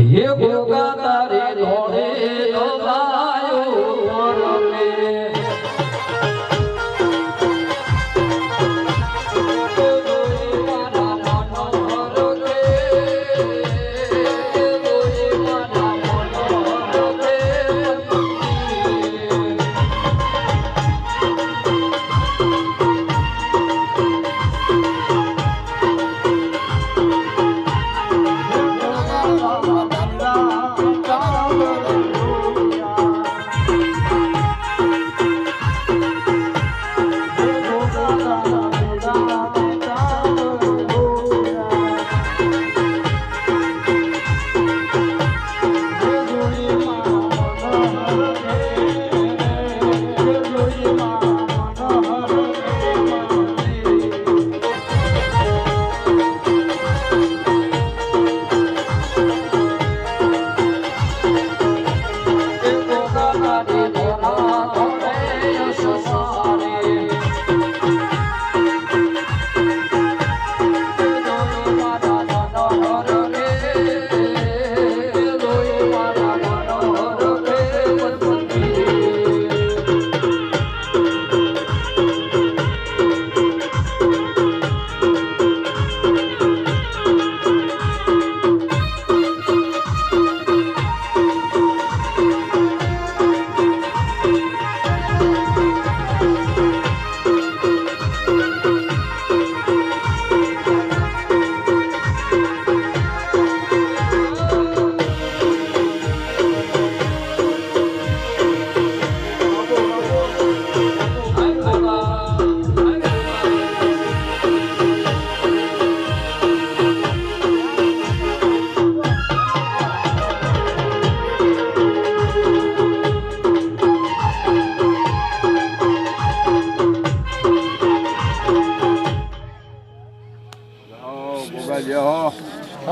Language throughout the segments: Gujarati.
हे गोगा तारे धोड़े लगायो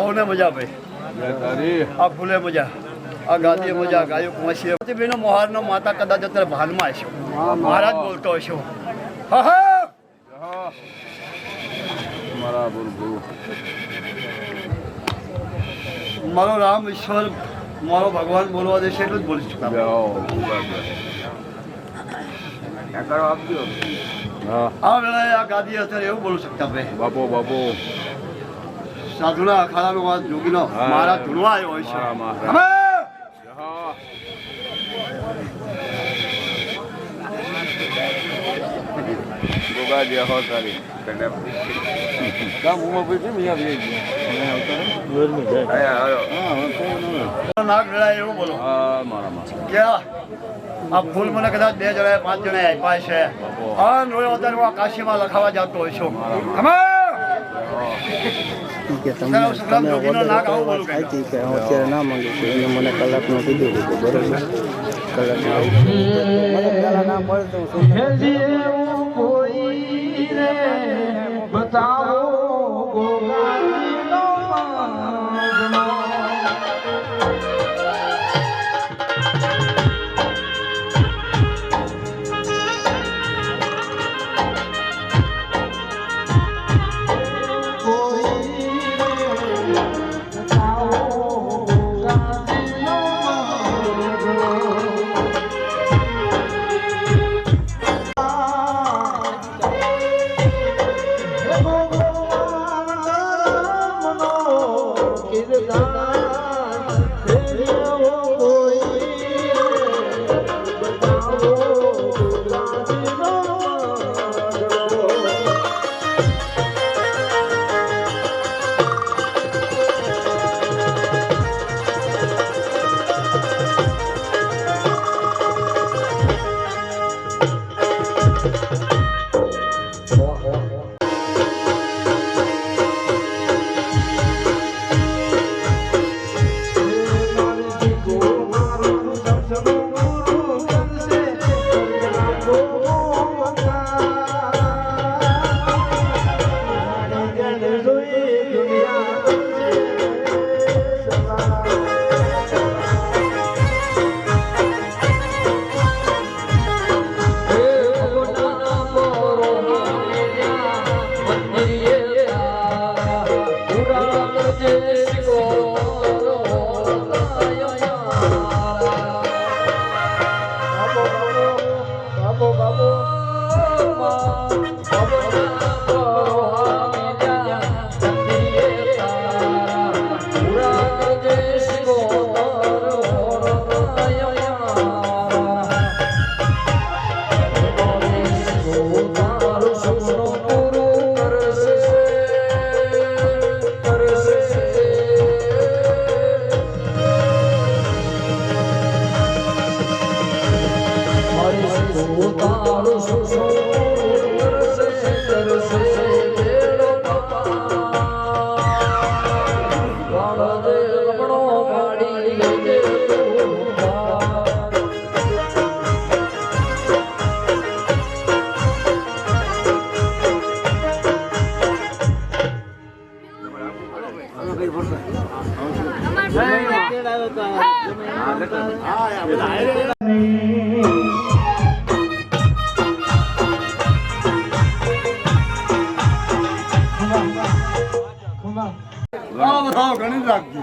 रमे मजा भाई आ फूले मजा आ गादी मजा गायो कुमाशी बेनो मोहार नो माता कदाच तर भानमा आशो महाराज बोलतो आशो हा हा मारा बोल मारो राम ईश्वर मारो भगवान बोलवा दे એટલું જ બોલી ચૂકા આ વેળાએ આ ગાદી અત્યારે એવું બોલી શકતા ભાઈ બાપો સાધુના અખાડાનો વાત જોગીનો મારા ધૂણવા આવ્યો હોય છે गोगा दिया हो सारी काम हुआ भी मिया भी जोर में जाए आया आयो નાગ વેળા એવું બોલો હા મારા કે આ ફૂલ મને કદાચ 2 જણાએ 5 જણાએ આપ્યા છે આ નોયો અત્યારે હું કાશીમાં લખાવા જતો હોય છું કે તમે ખાઈતી કે હું અત્યારે ના માંગુ છું એને મને કલાકનું કીધું હતું બરોબર કલાક મને પહેલા ના મળે તો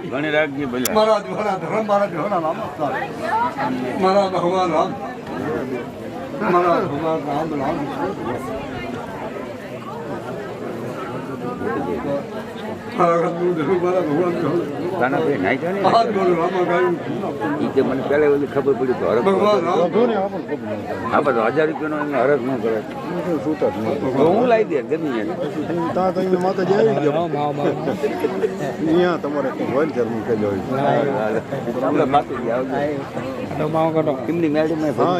ઘણી રાખજી ભલે મારા ધોળા ધર્મ મારા ધોળા રામ મારા ભગવાન રામ મારા ભગવાન રામ રામ મારા ભગવાન તાના ભાઈ નાઈ છે ને હાથ બોલો રામા ગાયું ઈ કે મને પહેલા બધી ખબર પડી તો હરખ ભગવાન રામ હા બસ 1000 રૂપિયાનો એમને હરખ ન કરે તો હું લાવી દે ગમી માતાજી આવી ગયા અહીંયા તમારે હોય જન્મ કર્યો આપણે માતાજી આવજો એમની મેડમ હા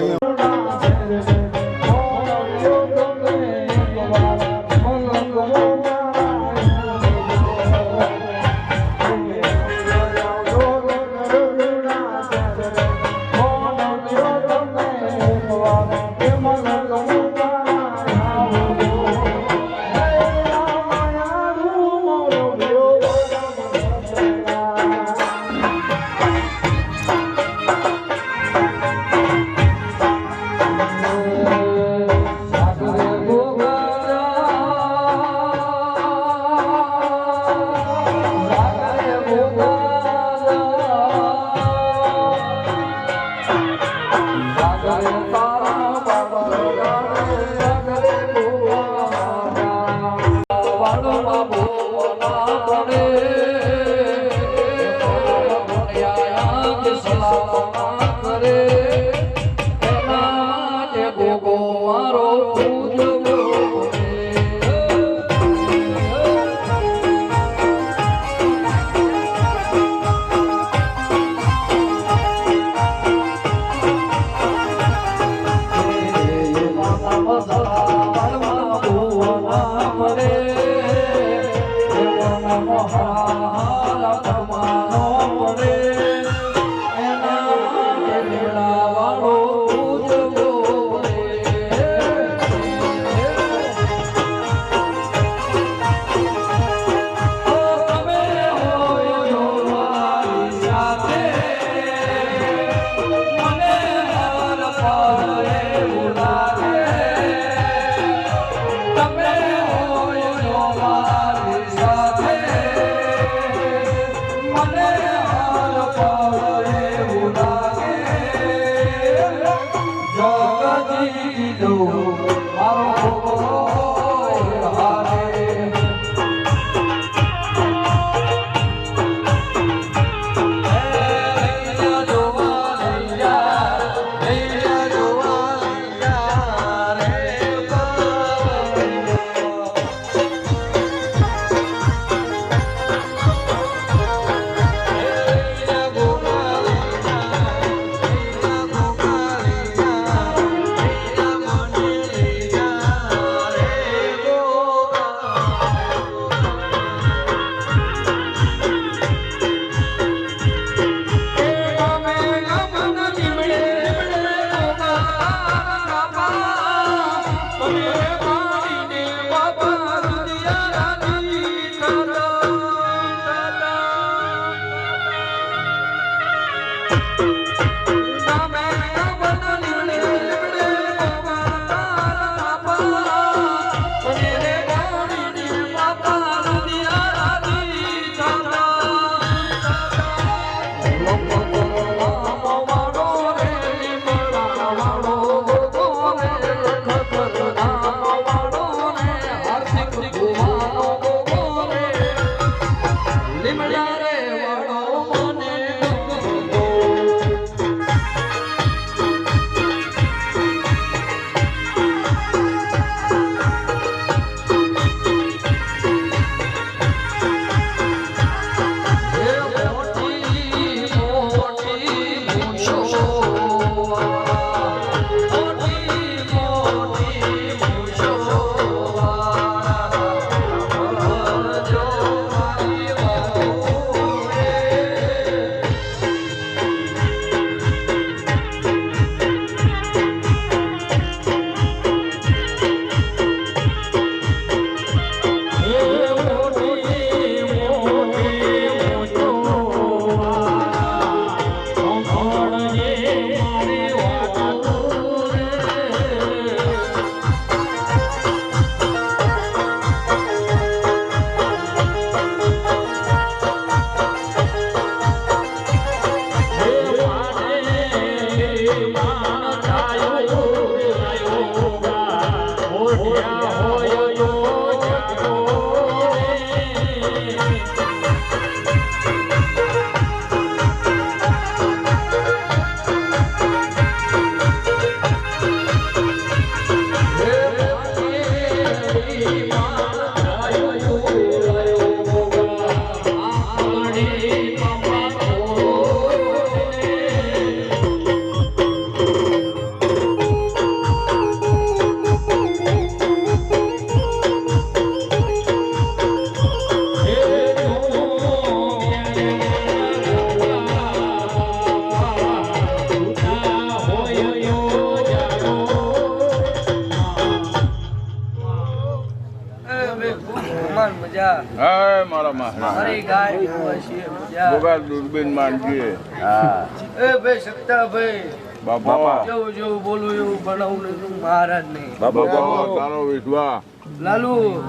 ખમાન મજા હા મારા મહારાજ મારી ગાય કુવાશી મજા ગોગા દૂરબીન માંગીએ હા એ ભાઈ સત્તા ભાઈ બાપા જેવું બોલું એવું બનાવું નહીં મહારાજ નહીં બાપા તારો વિશ્વાસ લાલુ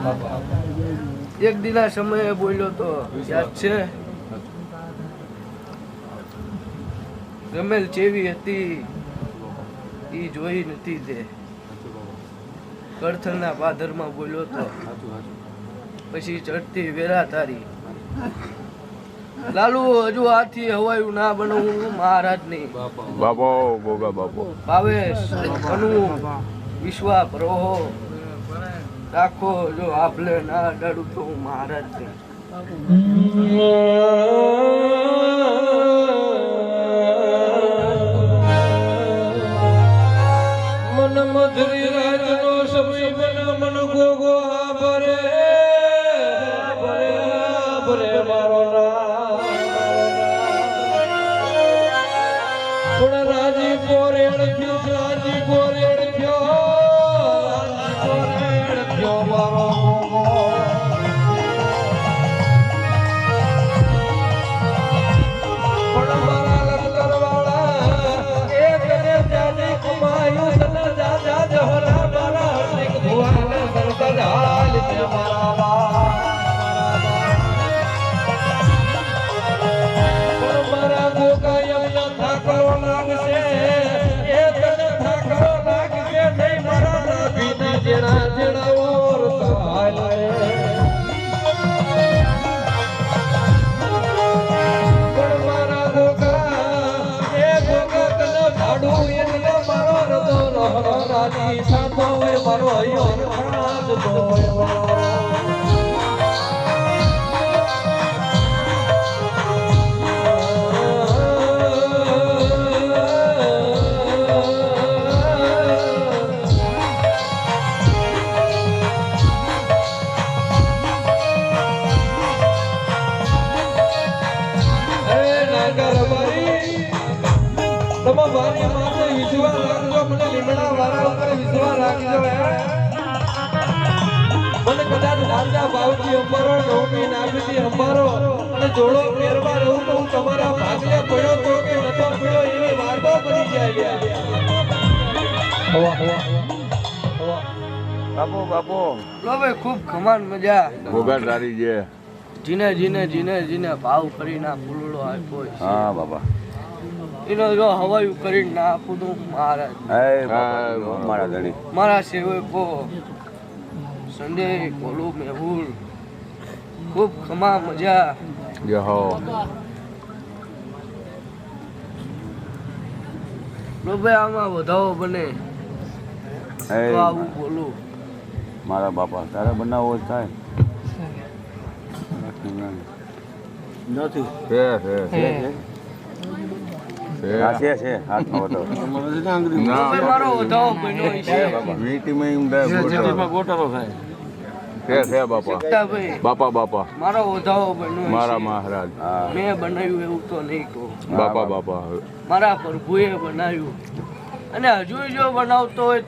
એક દિના સમયે બોલ્યો તો યાદ છે રમેલ ચેવી હતી ઈ જોઈ નથી તે કળથલના પાદરમાં બોલ્યો તો પછી ચડતી વેરા તારી લાલુ હજુ આથી હવાયું ના બનવું મહારાજ નહીં બાપો ગોગા બાપો ભાવેશ કનુ વિશ્વા પ્રહો રાખો જો આપલે ના ડરું તો હું મહારાજ નહીં મન મધુરી રાજનો સમય મન ગોગો ભરે ભરે ભરે મારો પણ રાજી કોરેડ થયો રાજી કોરેડ થયો મારો પણ મારા લખતર વાળા એક ને જાને કમાયું તને જાજા જહોલા મારા હર્ષિક ભુવાને સરસદ હાલ છે મારા પણ મારા ગોગા યમના ઠાકરો લાગશે એ તને ઠાકરો લાગશે નહીં મારા નાભીના જેણા જેણા ઓર સહાય પણ મારા ગોગા એ ગોગા તને ભાડું એટલે મારો રતો રહો રાજી સાતો હોય મારો હૈયો રાજ દોય તમે મારી માથે વિશ્વાસ રાખજો મને લીમડા વાળા ઉપર વિશ્વાસ રાખજો મને કદાચ રાજા ભાવથી અંબારો નવમી નાભીથી અંબારો અને જોડો ફેરવા રહું તો હું તમારા ભાગલે પડ્યો તો કે નતો પડ્યો એવી વાતો પડી જાય બાપો બાપો હવે ખૂબ ખમાન મજા ગોગા તારી જે જીને જીને જીને જીને ભાવ કરી ના ફૂલડો આપ્યો છે હા બાપા એનો જો હવાયું કરીને ના આપું તો મહારાજ મારા ધણી મારા સેવકો સંજય કોલુ મેહુલ ખૂબ ખમા મજા જે હો ભાઈ આમાં વધાવો બને તો આવું બોલું મારા બાપા તારે બનાવવો જ થાય નથી છે હાથમાં બતાવો ભાઈ મારો વધાવો બન્યો છે વીટીમાં એમ થાય ગોટાળો થાય છે બાપા ભાઈ બાપા બાપા મારો વધાવો બન્યો મારા છે. મહારાજ મેં બનાવ્યું એવું તો નહીં કહું બાપા બાપા મારા પ્રભુએ બનાવ્યું અને હજુ જો બનાવતો હોય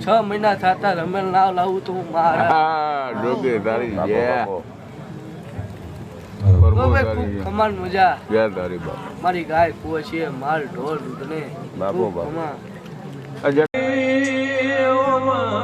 6 મહિના થતા રમેલ ના લાવું તો હું મહારાજ હા જોગે તારી જે તો ભાઈ ખૂબ ખમાન મજા જય તારી બાપ મારી ગાય કુવા છે માલ ઢોર દૂધને બાપો ખૂબ બાપ. ખમા. અજય માયો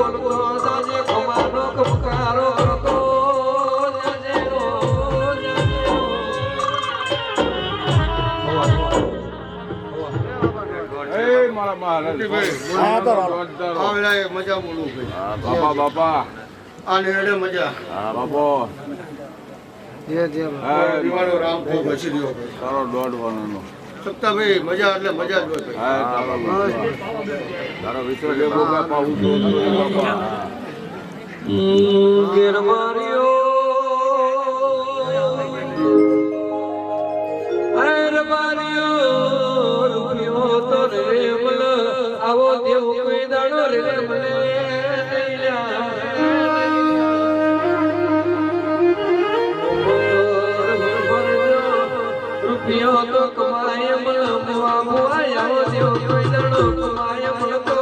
બોલતો જાજે ખમાનો કપકારો કરતો જાજે રો જાજે રો. મજા બોલું બાપા બાપા આ નિર્ણય મજા હા બાપો દિવાળો રામ ખૂબ બચી રહ્યો તારો દોઢ વાનો સત્તાભાઈ મજા એટલે મજા જ હોય હા તારો વિશ્વ જેવો બાપા હું તો બાપા ગેરમાર્યો રૂપિયો તો રે મલ આવો દેવ કોઈ દાડો રે મને રૂપિયો તો કમાય મલ મુવા મુવા આવો દેવ કોઈ દાડો કમાય મલ તો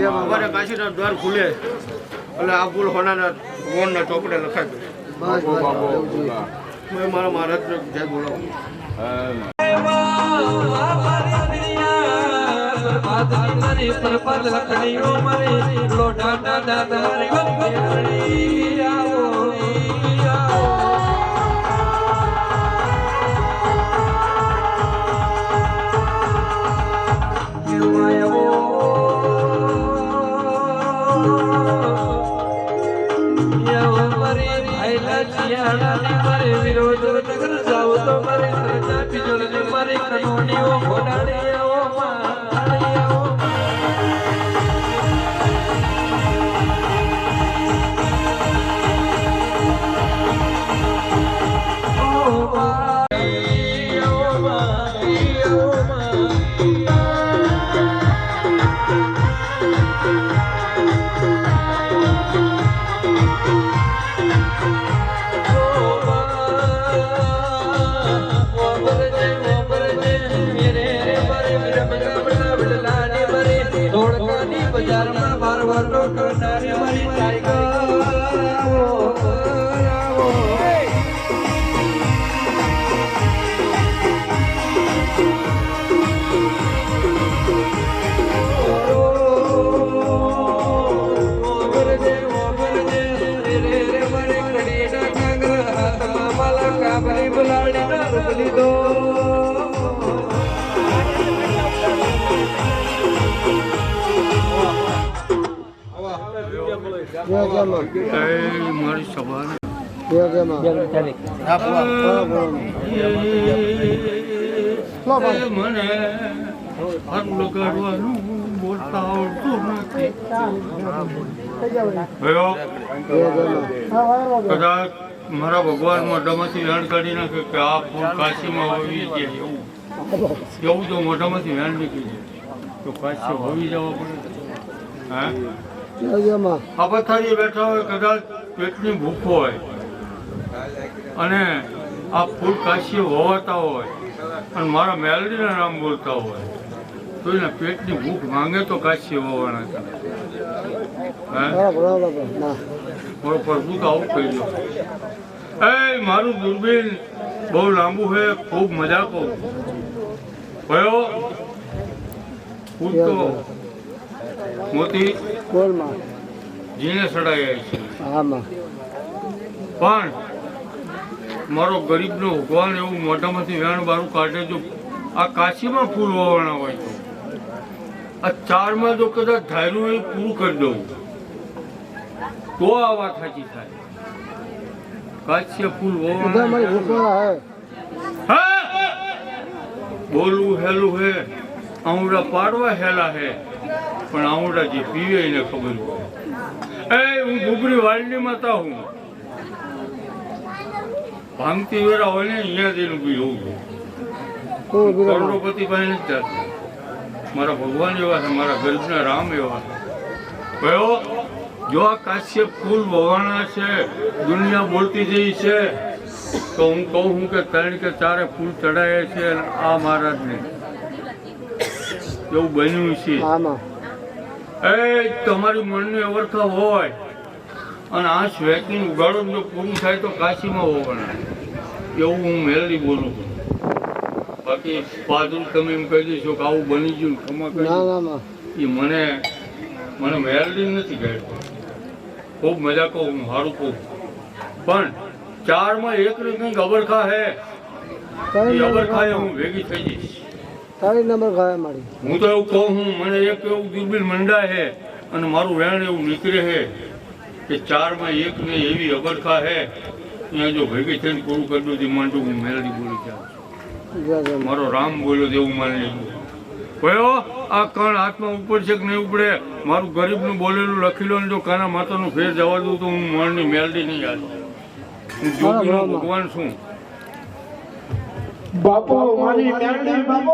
અમારે કાશીના દ્વાર ખુલે એટલે આ ફૂલ હોનાના ગોળના ચોપડે લખાય મેં મારા મહારાજને જય બોલાવું વિરોધ નગર જાવ તો મારી સરજા પીજોલ મારી કનોડીઓ ઘોડાડીઓ માળીઓ બજારમાં બારવટો કરનારી મારી ટાઈગર બલાડી ના રૂપ લીધો મારી સભા મને હાથ લગાડવાનું બોલતા આવડતું નથી કદાચ મારા ભગવાન મોઢામાંથી વેણ કાઢી નાખે કે આ ફૂલ કાશીમાં હોવી જાય એવું તો મોઢામાંથી વેણ નીકળી જાય તો કાશી હોવી જવા પડે હા આ પથારીએ બેઠા હોય કદાચ પેટની ભૂખ હોય અને આ ફૂલ કાશી હોવાતા હોય અને મારા મેલડીના નામ બોલતા હોય તો એના પેટની ભૂખ માંગે તો કાશી હોવાના મારો પ્રભુ તો આવું કહી દો એ મારું દૂરબીન બહુ લાંબુ છે ખૂબ મજા કહું કયો પૂછતો મોતી જીને સડાયા છે પણ મારો ગરીબનો ભગવાન એવું મોઢામાંથી વેણ બારું કાઢે જો આ કાશીમાં ફૂલ હોવાના હોય તો આ ચારમાં જો કદાચ ધાર્યું એ પૂરું કરી દઉં તો આ વાત સાચી થાય. કાશ્ય ફૂલ બધા મારી ઘૂસવાળા હે. હા બોલવું હેલું હે, આવડા પાડવા હેલા હે, પણ આવડા જે પીવે એને ખબર હોય. હું ગુગરી વાળની માતા હું. ભાંગતી વેરા હોય ને અહીંયા જઈને ઉભી રહું છું. કરોડોપતિ પાસે નથી જતા. મારા ભગવાન એવા છે, મારા ગરીબના રામ એવા છે. કયો જો આ કાશ્યપ ફૂલ વવાણા છે, દુનિયા બોલતી જઈ છે, તો હું કહું છું કે 3 કે 4 ફૂલ ચડાય છે આ મહારાજને. એવું બન્યું છે. તમારી મનની અવરખા હોય અને આ વેકિંગ ઉગાડો જો પૂરું થાય તો કાશીમાં હોવાના, એવું હું મેલડી બોલું છું. બાકી પાદુલ તમે એમ કહી દેશો કે આવું બની ગયું ખમા કહી, એ મને મેલડી નથી કહેતો. ખૂબ મજા કહું, હું સારું કહું, પણ 4 માં 1 ને કંઈક અબરખા હે, એ અબરખા હું ભેગી થઈ જઈશ. તારી નંબર ખાય મારી. હું તો એવું કહું છું, મને એક એવું દૂરબીન મંડાય છે અને મારું વેણ એવું નીકળે છે કે 4 માં 1 ને એવી અબરખા હે, ત્યાં જો ભેગી થઈને પૂરું કરી દઉં માંડું હું મેલડી બોલી જાઉં. મારો રામ બોલ્યો તેવું માની લીધું. કયો આ કણ હાથમાં ઉપર છે કે નહીં ઉપડે, મારું ગરીબનું બોલેલું લખી લો ને જો કાના માતાનું ફેર જવા દઉં તો હું મણની મેલડી નહીં યાદ. હું જોગીનો ભગવાન છું. બાપો મારી મેરડી બાપો.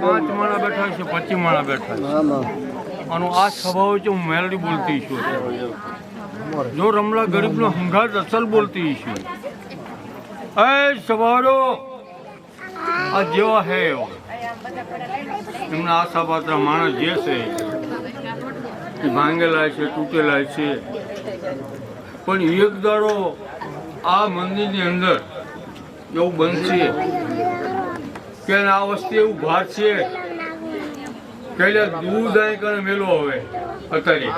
પાંચ માણા બેઠા છે, 25 માણા બેઠા છે. આનો આ સ્વભાવ છે, હું મેલડી બોલતી છું. જો રમલા ગરીબનો હંગાત અસલ બોલતી છું. સવારો આ જેવા હે એમના આશા પાત્ર માણસ જે છે એ ભાંગેલા છે, તૂટેલા છે, પણ એક દાડો આ મંદિરની અંદર એવું બનશે કે આ વસ્તુ એવું ભાર છે કે દૂધ આઈ કરે મેલો હવે અત્યારે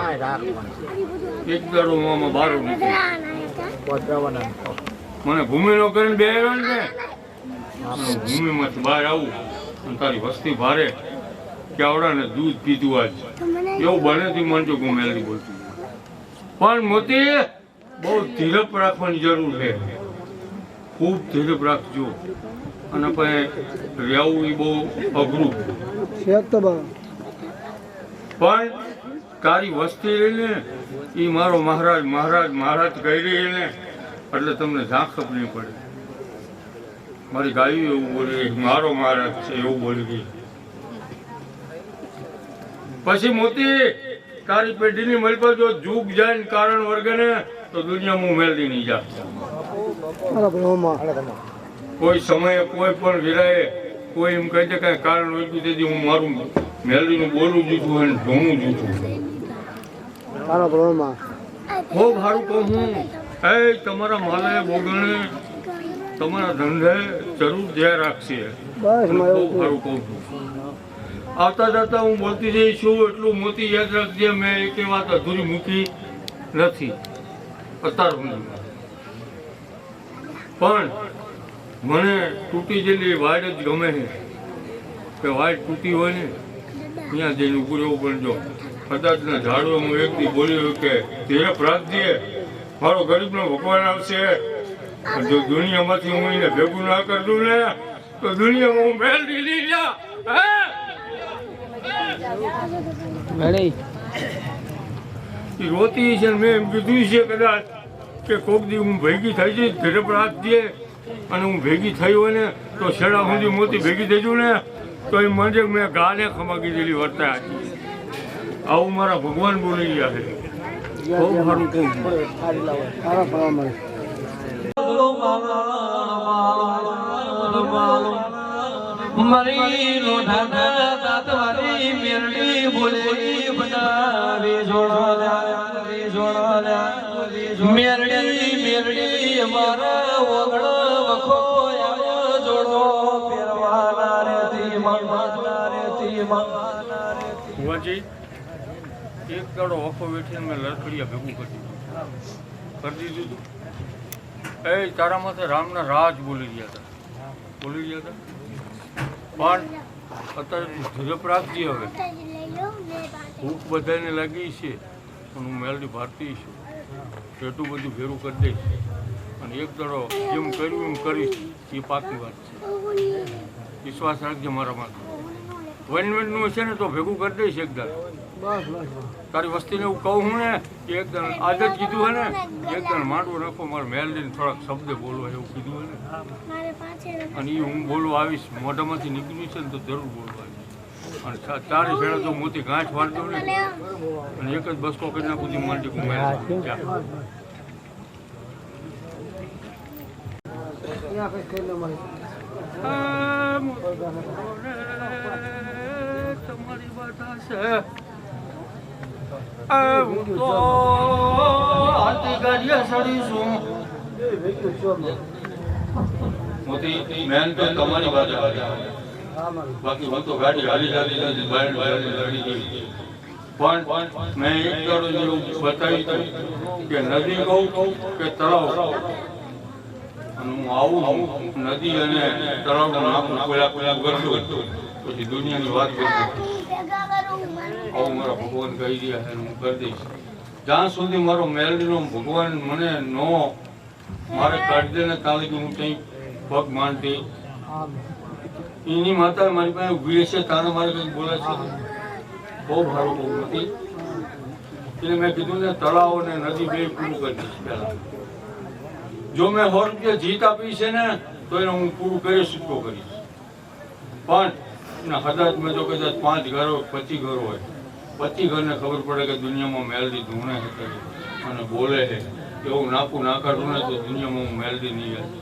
એક દાડો આમાં બારો નીકળે. મને ભૂમિ નો કરીને બે આવ્યો ને ભૂમિમાંથી બહાર આવું અને તારી વસ્તી ભારે કે આવડાને દૂધ પીધું આજ એવું બનેથી મનજો ગુમેલી બોલતી. પણ મોતી બહુ ધીરપ રાખવાની જરૂર છે, ખૂબ ધીરપ રાખજો. અને પછી રહેવું એ બહુ અઘરું, પણ તારી વસ્તી રહીને એ મારો મહારાજ મહારાજ મહારાજ કહી રહી ને એટલે તમને ઝાંખપ નહીં પડે. મારી ગાયું એવું બોલી, મારો મહારાજ છે એવું બોલી ગઈ. પછી મોતી તારી પેઢીની મલ પર જો જુગ જાય ને કારણ વર્ગે ને તો દુનિયામાં મેલડી નહીં જા. કોઈ સમયે કોઈ પણ વિરાય કોઈ એમ કહે છે કઈ કારણ હોય તેથી હું મારું મેલડીનું બોલું જૂઠું અને ઢોંગું જૂઠું. બહુ સારું કહું હું, તમારા માલે બોગણે તમારા ધંધે જરૂર ધ્યાન રાખશે. બહુ સારું કહું છું. આવતા જતા હું બોલતી જઈશું એટલું મોતી યાદ રાખજે. મેં એક વાત અધૂરી મૂકી નથી અત્યાર સુધીમાં, પણ મને તૂટી ગયેલી વાડ જ ગમે છે કે વાડ તૂટી હોય ને ત્યાં જઈને ઉભું રહેવું. પણ જો કદાચના ઝાડવા હું એક દી બોલ્યો કે ધીરપ રાખજે, મારો ગરીબનો ભગવાન આવશે. જો દુનિયામાંથી હું એને ભેગું ના કરતું ને તો દુનિયામાં હું મેલડી નહીં જા. રોતી છે મેં એમ કીધું છે કદાચ કે કોક દી હું ભેગી થઈ જઈશ, ધીરપ રાખજે. અને હું ભેગી થઈ હોય ને તો શેડા સુધી મોતી ભેગી થઈ જઉં ને તો એ મને મેં ગાને ખમાકી દેલી વર્તા. આવું મારા ભગવાન બોલી ગયા છે. બહુ સારું કહું છું. મરી લોઢાના દાતવારી મેરડી બોલેલી બનાવી જોડો મેરડી અમારા ઓગણ વખો જોડો પહેરવાના રેતી ભુવાજી એક દાડો વખો વેઠીને મેં લડખડિયા ભેગું કરી દીધું હતું એ તારા માથે રામના રાજ બોલી રહ્યા હતા પણ અત્યારે ઝડપ રાખજે હવે ભૂખ બધાને લાગી છે પણ હું મેલડી ભારતી છું એટલું બધું ભેરું કરી દઈશ અને એક દાડો જેમ કર્યું એમ કરીશ એ પાકી વાત છે વિશ્વાસ રાખજે મારા માથે વનનું છે ને તો ભેગું કરી દઈશ એક દાડો તારી વસ્તીને એવું કહું હું ને કે એક દણ આજ જ કીધું હે ને એક દણ માંડવું નાખો મારે મેલડીને થોડાક શબ્દ બોલવા એવું કીધું હે ને અને એ હું બોલવા આવીશ મોઢામાંથી નીકળ્યું છે ને તો જરૂર બોલવા આવીશ અને તારી ભેળા તો મોટી ગાંઠ વાળતો ને અને એક જ બસકો કરી નાખું છું માંડી હું તમારી વાત છે હું તો હાથી ગાડીએ ચડીશું મોતી મેન તો તમારી વાત બાકી હું તો ગાડી હાલી બહાર લડી ગઈ પણ મેં એક દાડો જેવું બતાવ્યું કે નદી કહું કે તળાવ અને હું આવું નદી અને તળાવનું નામ પેલા કરતું પછી દુનિયાની વાત કરતું આવું મારા ભગવાન કહી રહ્યા છે હું કરી દઈશ જ્યાં સુધી મારો મેલડીનો ભગવાન મને નો મારે કાઢી દે ને ત્યાં લગી હું કંઈ પગ માંડતી એની માતા મારી પાસે ઉભી છે તારે મારે કંઈક બોલે છે બહુ સારું બહુ નથી એટલે મેં કીધું ને તળાવ અને નદી બે પૂરું કરી દઈશ પહેલા જો મેં 100 રૂપિયા જીત આપી છે ને તો એને હું પૂરું કરી છૂટકો કરીશ પણ કદાચ મેં જો કદાચ 5 ઘરો 25 ઘરો હોય 25 ઘરને ખબર પડે કે દુનિયામાં મેલડી ધૂણે છે અને બોલે છે એવું નાકું ના કાઢું ને તો દુનિયામાં હું મેલડી નહીં આવે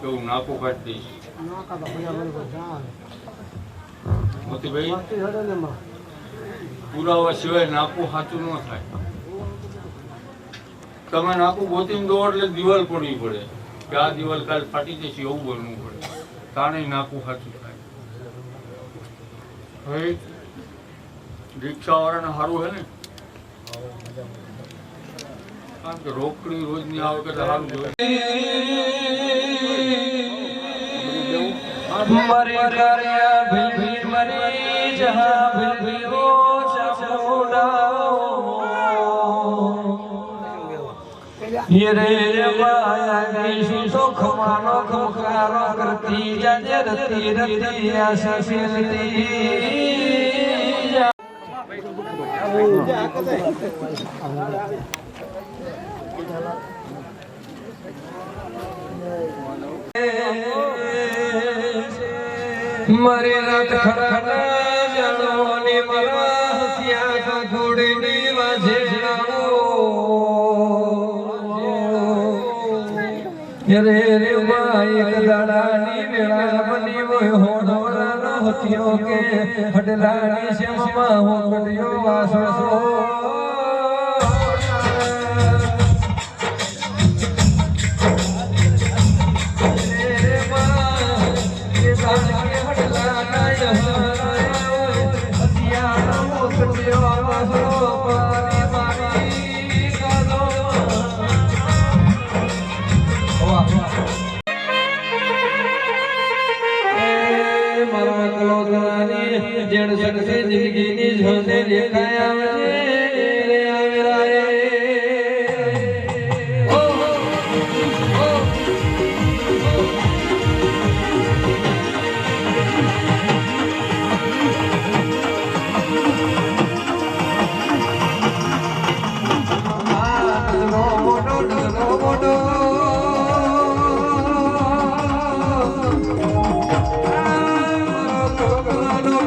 એવું નાકું કાઢી દઈશ મોતીભાઈ પુરાવા સિવાય નાકું સાચું ન થાય તમે નાકું ગોતીને દો એટલે દિવાલ પડવી પડે કે આ દિવાલ કાલ ફાટી જશે એવું બનવું પડે તાણે નાકું સાચું થાય હવે રિક્ષાવાળાને સારું હે ને કારણ કે રોકડી રોજની આવે કે સારું જોઈએ मरे करया भिल मरे जहां भिल हो चमोड़ा ये रे माया की सुख मानो खमकारो करती जाजे रती रती आशा सिलती मरे रात खड़ा जानो ने मरा हसिया का घोड़े ने वाजे रे रे माई कदानी वेला बनी वो होड़ोरा न होतियो के हडलानी से ममा हो कटियो वासो जड़ सकते जिंदगी नी झोने देखाया रे आवेरा रे ओ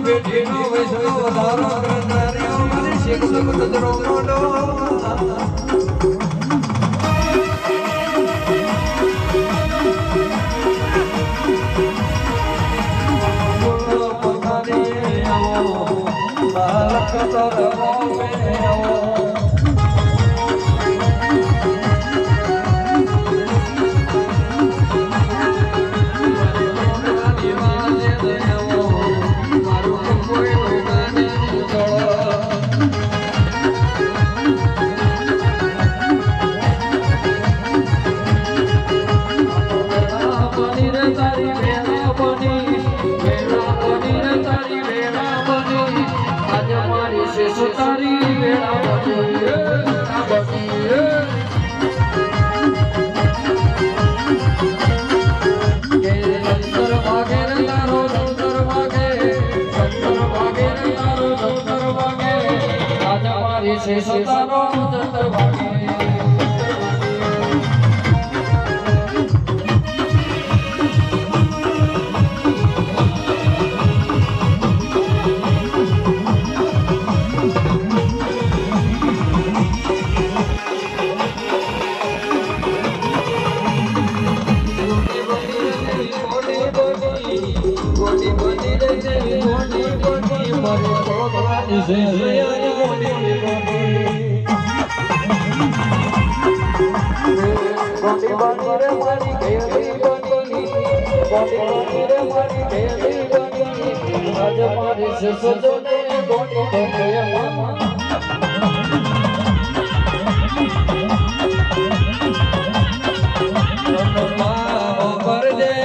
બેઠીનો વૈષ્ણવ વધારો ગ્રંથાર્યો મને શિક્ષક નજરો મોડો બની રે તારી વેળા બની રે તારી વેળા બની આજે મારી શેષ તારી વેળા બની સતારો જંતર વાગે ગોડી બની રે દેવી ગોડી બની મારે ભગવાન છે ગોડી બની રે મારી દેવી બની ગોડી બની રે મારી દેવી બની આજ મારી સસજો ને ગોડી બની મામા કરજે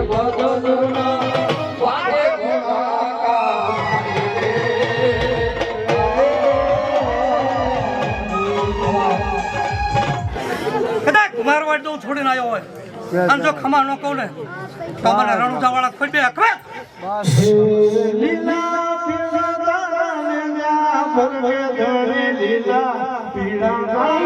ભજનના વાગે કદાચ મારવાડ તો હું છોડીને આવ્યો હોય અને જો ખમા ન કહું ને તો મને રણુજા વાળા ખોઈ બે અકરે લીલા પીળા દાણાને ન્યા ભરવે ધણે લીલા પીળા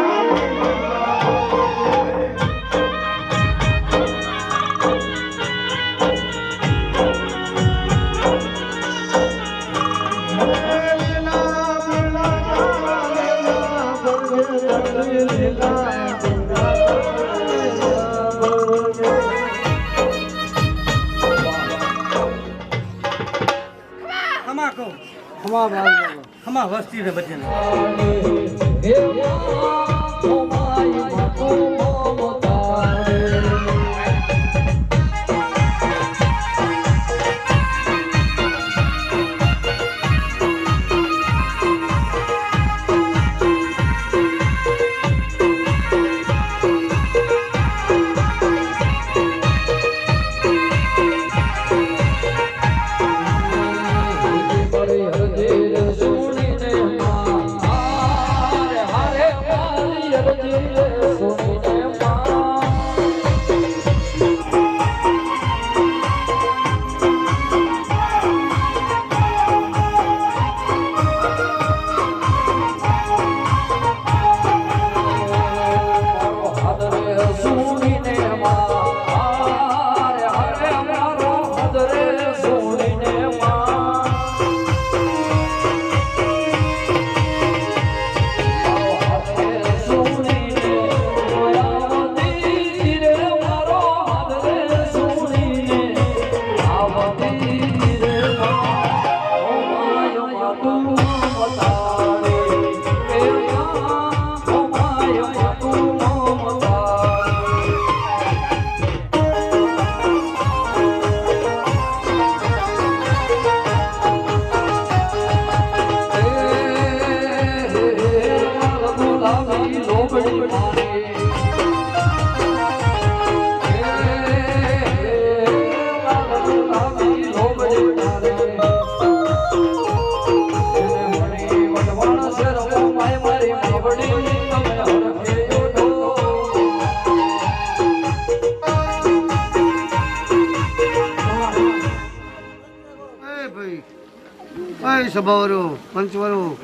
ખમા કહું ખમા વસ્તી ને બધી સભાવરો પંચવરો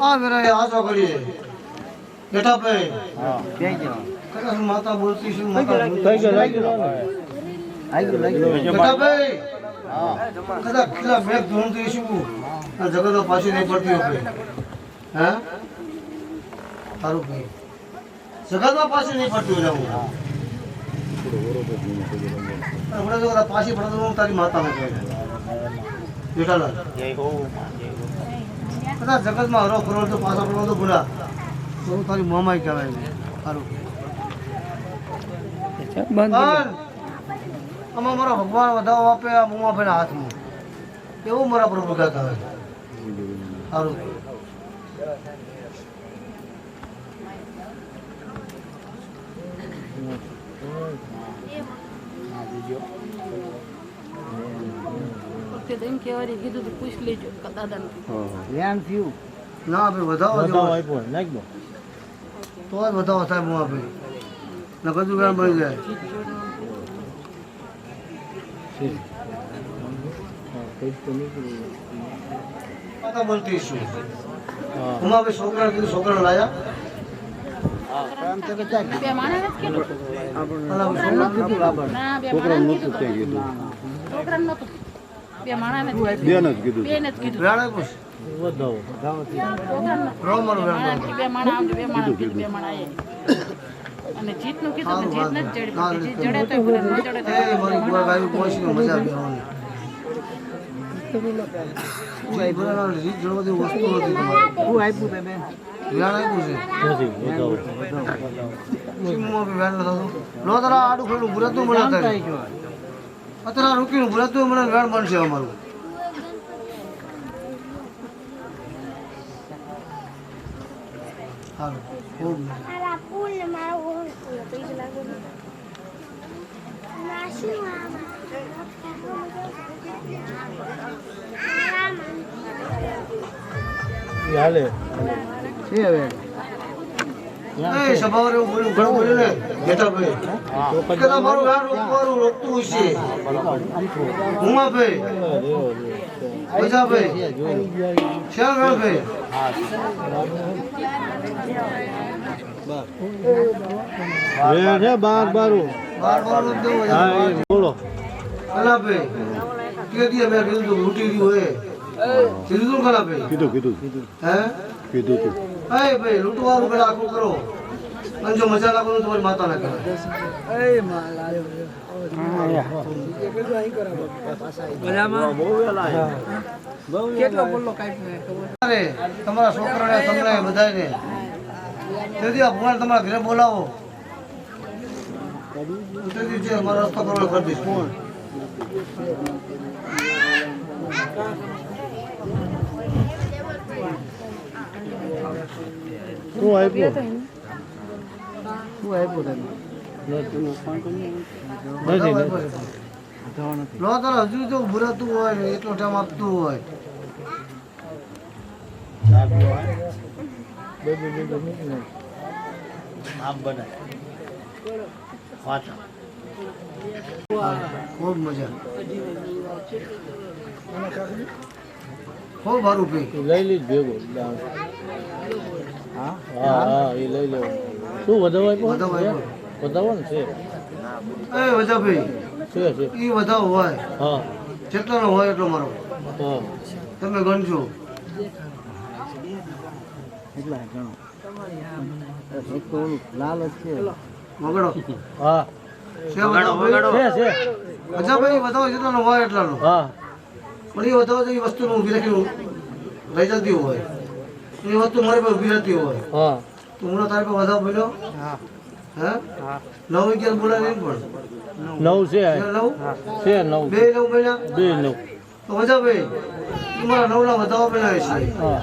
આ વેરાય આશો કરીએ બેટા ભાઈ કદાચ માતા બોલતી શું માતા બેટા ભાઈ કદાચ ખીલા બેગ ધોણતી શું આ જગતો પાછી નહીં પડતી હોય હે સારું ભાઈ જગતમાં પાછી નહીં પડતી હોય આપણે તો પાછી પડતો તારી માતાને કહે જેઠાલાલ કદાચ જગતમાં હરો ફરો તો પાછા પડવા તો ભૂલા તો તારી મોમાઈ કહેવાય સારું આમાં મારા ભગવાન વધાવો આપે આ મોમાભાઈના હાથમાં એવું મારા પ્રભુ કહેતા હોય સારું કીધું પૂછ લેજો દાદાને ના ભાઈ વધાવો તો જ વધાવો થાય મોમાભાઈ ને બધું જ્ઞાન બની જાય માતા બોલતી શું ઉમાભાઈ છોકરા કીધું છોકરા લાયા બે માણસ કીધું છોકરા નતું બે માણસ કીધું બે નથી કીધું બે માણસ અને જીતનું કીધું કે જીત નથી ચડી જીત ચડે તો બોલે ન ચડે તો આડું ખોલું ભૂરતું મળે અત્યારે રૂકીનું ભૂરતું મને વેણ બનશે અમારું હાલો ખૂબ એ સભાવારે એવું બોલ્યું ઘણું બોલ્યું ને જેઠાભાઈ કે તમારું આ રોકવાનું રોકતું હશે ઉમાભાઈ બજાભાઈ શ્યામભાઈ બાર બારું બોલો કલાભાઈ કે દી મેં કીધું તો લૂંટી ગયું હોય કીધું તું કલાભાઈ કીધું હે કીધું તું એ ભાઈ લૂંટવાનું પેલા આખું કરો અને જો મજા લાગવાનું તમારી માતા ના કહેવાય અરે તમારા છોકરાને તમને બધાને તેથી આ ભગવાન તમારા ઘરે બોલાવો તેથી જે અમારો રસ્તો કરવાનો કરી દઈશું શું આપ્યું લો તારા હજુ તો ભૂરાતું હોય ને એટલો ટાઈમ આપતું હોય ખૂબ મજા ખૂબ સારું પી લઈ લીધ ભેગો હા એ લઈ લેવું શું વધાવો વધાવવાનું છે એ વજાભાઈ છે એ વધાવો હોય હા જેટલાનો હોય એટલો મારો હા તમે ગણજો વગડો હા છે વજાભાઈ? છે વજાભાઈ વધાવો જેટલાનો હોય એટલાનો હા પણ એ વધાવો તો એ વસ્તુનું ઊભી રાખીને રહી જતી હોય એ વસ્તુ મારી પાસે ઊભી રહેતી હોય હા તો હું તારી પાસે વધાવો બોલ્યો હે 9 11 બોલાય નહીં પણ 9 છે નવ છે 9 બે 9 બોલ્યા 2 9 તો વજાભાઈ તમારા 9 ના વધાવો બનાવે છે હા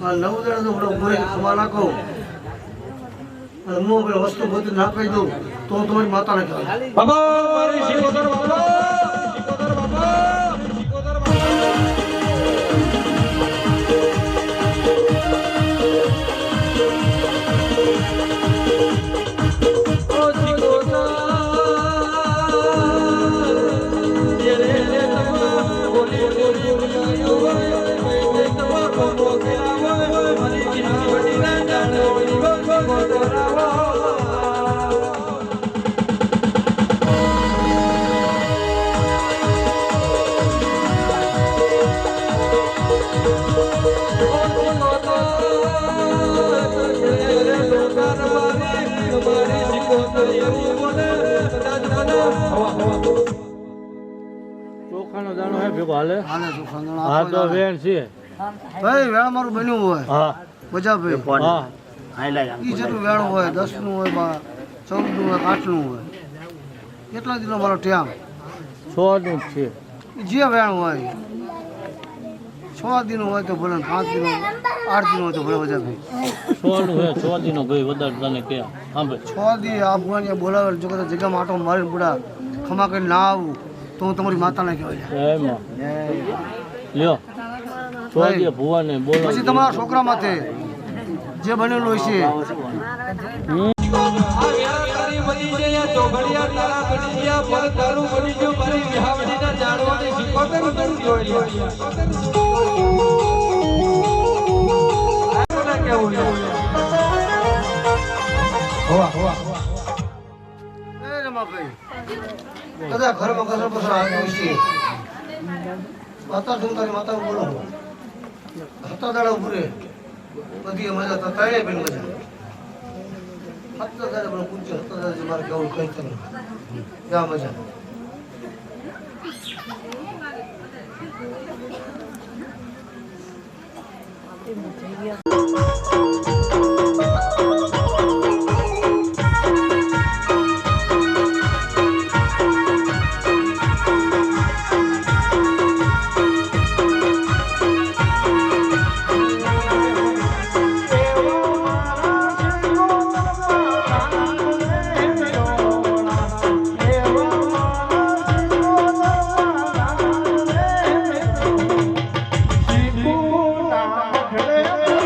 આ 9 જણા તો હું પૂરી ખમા નાખો અને હું પેલો વસ્તુ બધું નાખી દઉં તો હું તમારી માતાને કહેવાય બાબા મારી શિકોતર બાબા શિકોતર બાબા શિકોતર ચોખાનો દાણો હે ભેગો હાલે હાલે તો ખાંડણ હા તો વેણ છે ભાઈ વેળ મારું બન્યું હોય હા વજાભાઈ હા ઈ જેટલું વેળ હોય 10 નું હોય 14 નું હોય 8 નું હોય કેટલા દિનો મારો ટાઈમ 6 નું જ છે જે વેણ હોય 6 દિનો હોય તો ભલે 5 દિનો 8 દિનો હોય તો ભલે વજાભાઈ 6 નું હે 6 દિનો ભાઈ વધારે તને કે સાંભળ 6 દી આ ભગવાન બોલાવે જો કદાચ જગ્યામાં આટો મારીને બુડા ખમા કરીને ના આવું તો હું તમારી માતાને કહેવાય એમાં લ્યો 6 દી ભુવાને બોલો પછી તમારા છોકરા માથે જે બનેલું હોય છે એ રમાભાઈ કદાચ ઘરમાં કસર પસર આવ્યું છે માતા તારી માતા બોલો હતા દાડા ઉપરે બધી મજા તો ત્રણેય બેન મજા હતા દાડા પણ પૂછ્યું હતા દાડા મારે કેવું કઈ તમે જા મજા શીખું ના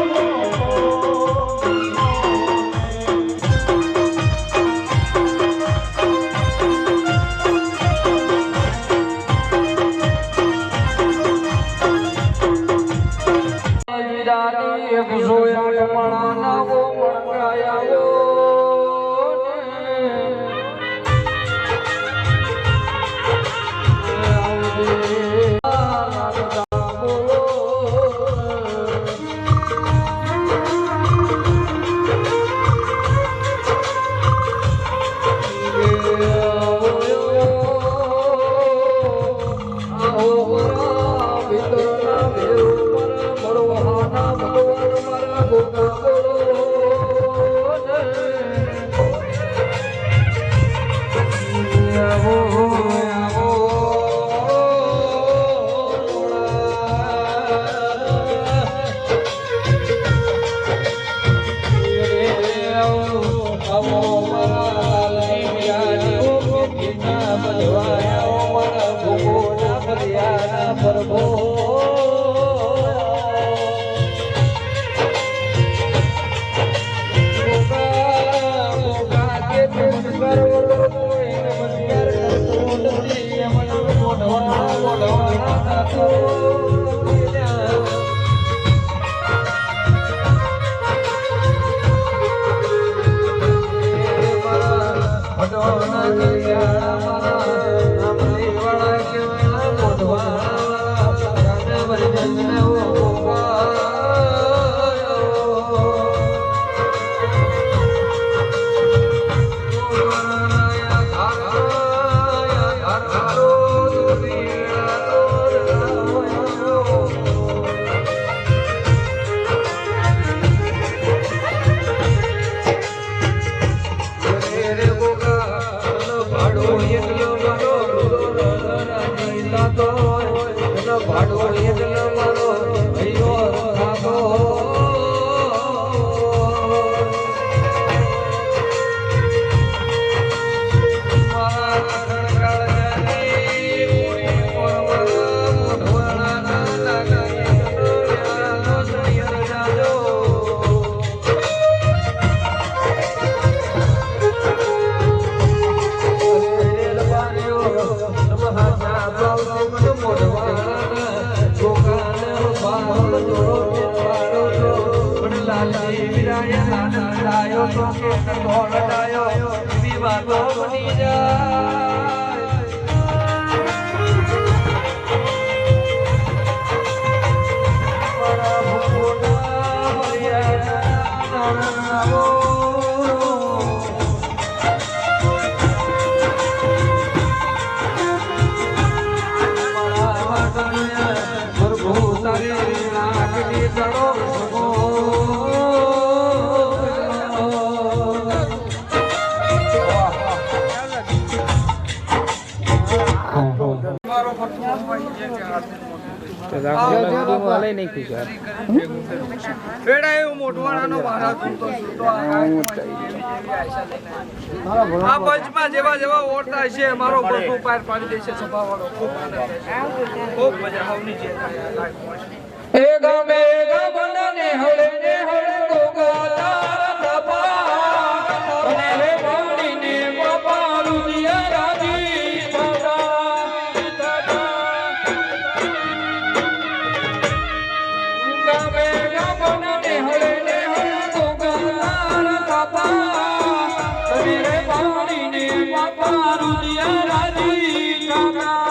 ભાડો એટલે મારો ભાઈઓ રાખો જેવા જેવા ઓળતા છે મારો બધું પાર પાડી દેશે સભાવાળો ખૂબ આનંદ થાય ખૂબ મજા આવની છે એ ગમે ગબનને હળે ને હળે ગોગા તારા બાપા અને રે વાડીને બાપા રૂદિયા રાજી દાદા ગમે ગબનને હળે ને હળે ગોગા તારા બાપા અને રે વાડીને બાપા રૂદિયા રાજી દાદા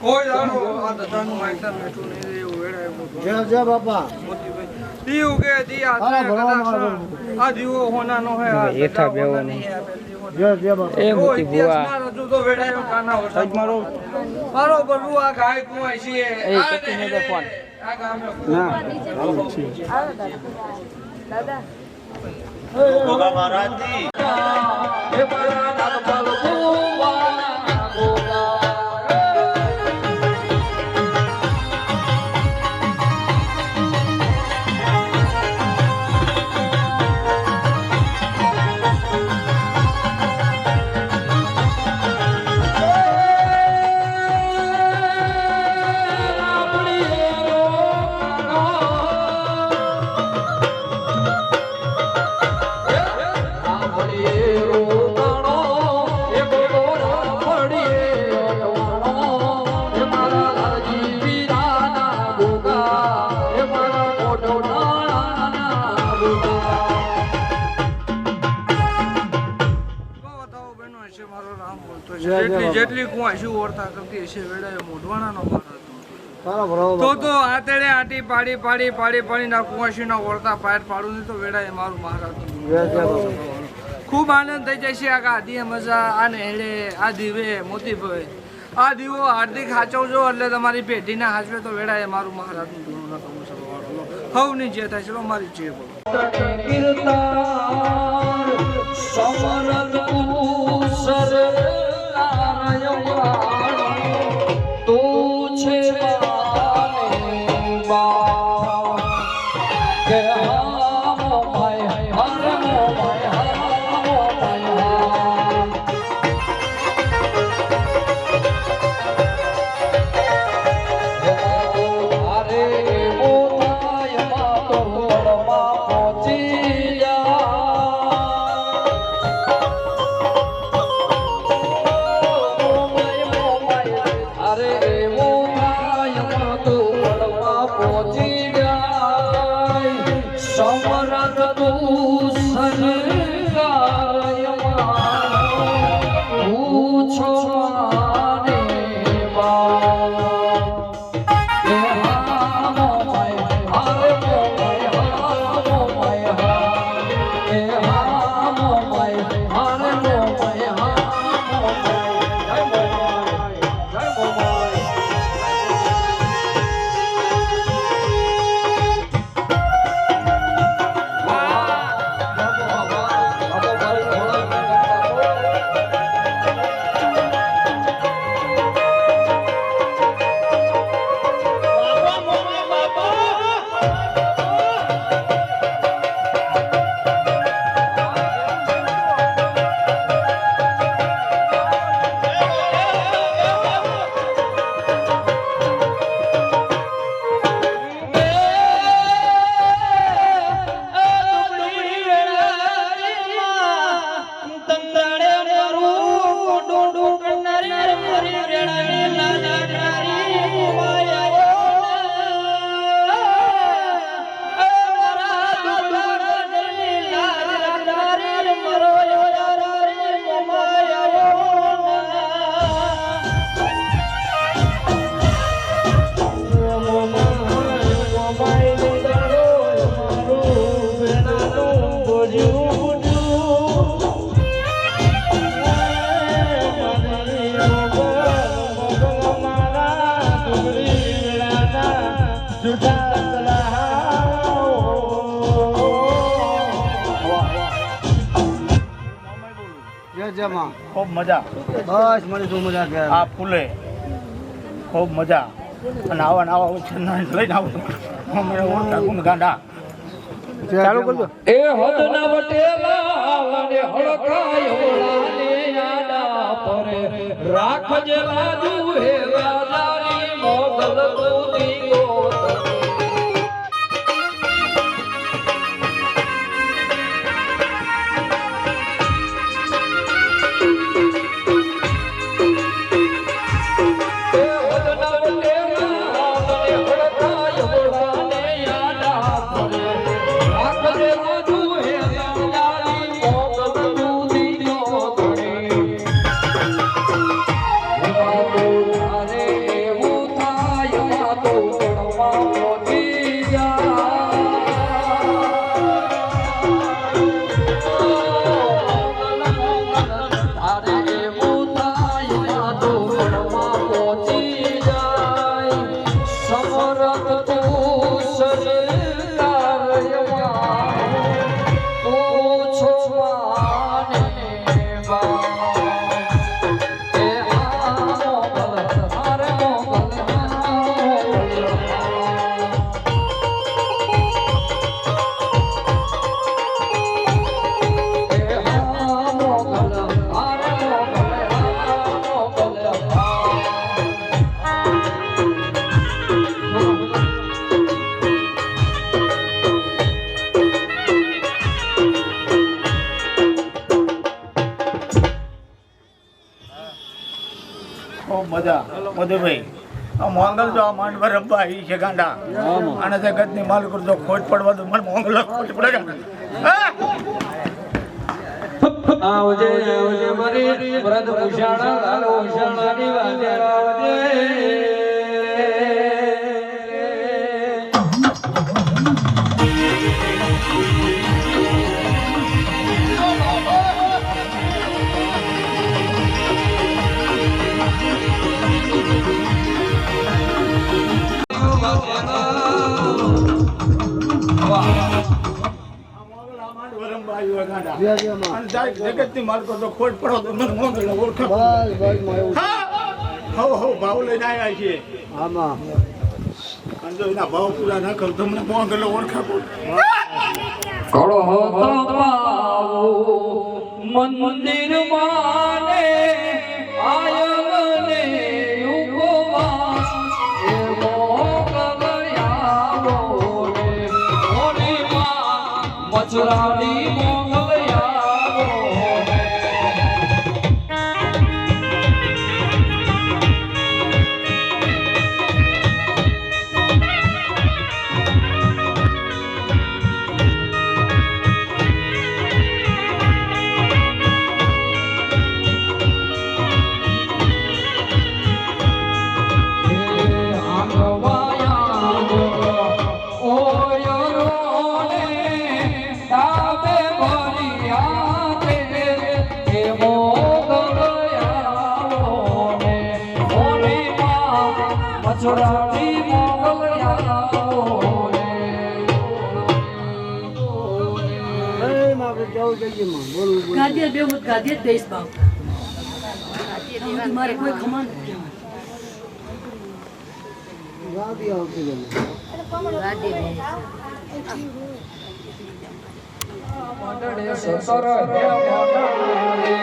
કોઈ દાડો આ દતાનું માઈતા મેઠું નહીં એવું વેડાય જય જય બાપા દીવ કે દિયા આ દીવો હોનાનો હે આ એઠા બેવાનો જય જય બાપા એ મોટી બુઆ રજુ તો વેડાયો કાના વરસાદ મારો બરુ આ ગાય કુવાય છે એ કતી ને ફોન આ ગામ ના દાદા ગોગા મહારાજજી એ મારા નામ બુઆ ગોગા જેટલી કુવાસી ઓરતા કરતી હશે વેડાએ મોઢવાણાનો મારા તો આતેડે આટી પાડી પાડી પાડી પાડી ના કુવાસી ના ઓરતા પાર પાડું ને તો વેડાએ મારું મહારાજ ખૂબ આનંદ થઈ જશે આ આદિએ મજા આ નેહડે આ દીવે મોતીભાઈ આ દીવો હાર્દિક હાચવજો એટલે તમારી પેઢીના હાચવે તો વેડાએ મારું મહારાજનું ગુણ ના કહું છું હવની જે થાય છે મારી જે બોલો તું છે ખૂબ મજા બસ મને શું મજા કે આ ફૂલે ખૂબ મજા અને આવા ઉછેરના લઈને આવું મને ઓળખા ગુણ ગાંડા ચાલુ કરજો એ હદના વટેલા વડે હળકાય ઓળાને આડા પરે રાખજે લાજુ હે રાજાની મોગલ દૂધી ગોત મધુભાઈ મોંગલ જો આ માંડવા રમવા આવી છે ગાંડા અને જગતની માલ કરજો ખોટ પડવા દો મને મોંગલ ખોટ પડે આવજે આવજે મારી વ્રત ઉષાણા લાલ ઉષાણાની વાજે આવજે જગતની માલ કરજો ખોટ પડવા દો મને મોંગલ ઓળખા ભાવ લઈને આવ્યા છીએ આમાં અને જો એના ભાવ પૂરા ના કરું તમને મોંગલ ઓળખા કળો તપાવો મંદિર માને આયને યુગમાં એ મોગલયાવો રે ઓની માં મચરાની મોગલયાવો રે મચરાની મોગલયાવો રે ગાદીએ બે મત ગાદીએ દેશ બાપ મારે કોઈ ખમણ ગાદી આવતી ગઈ મંડળે સતર હે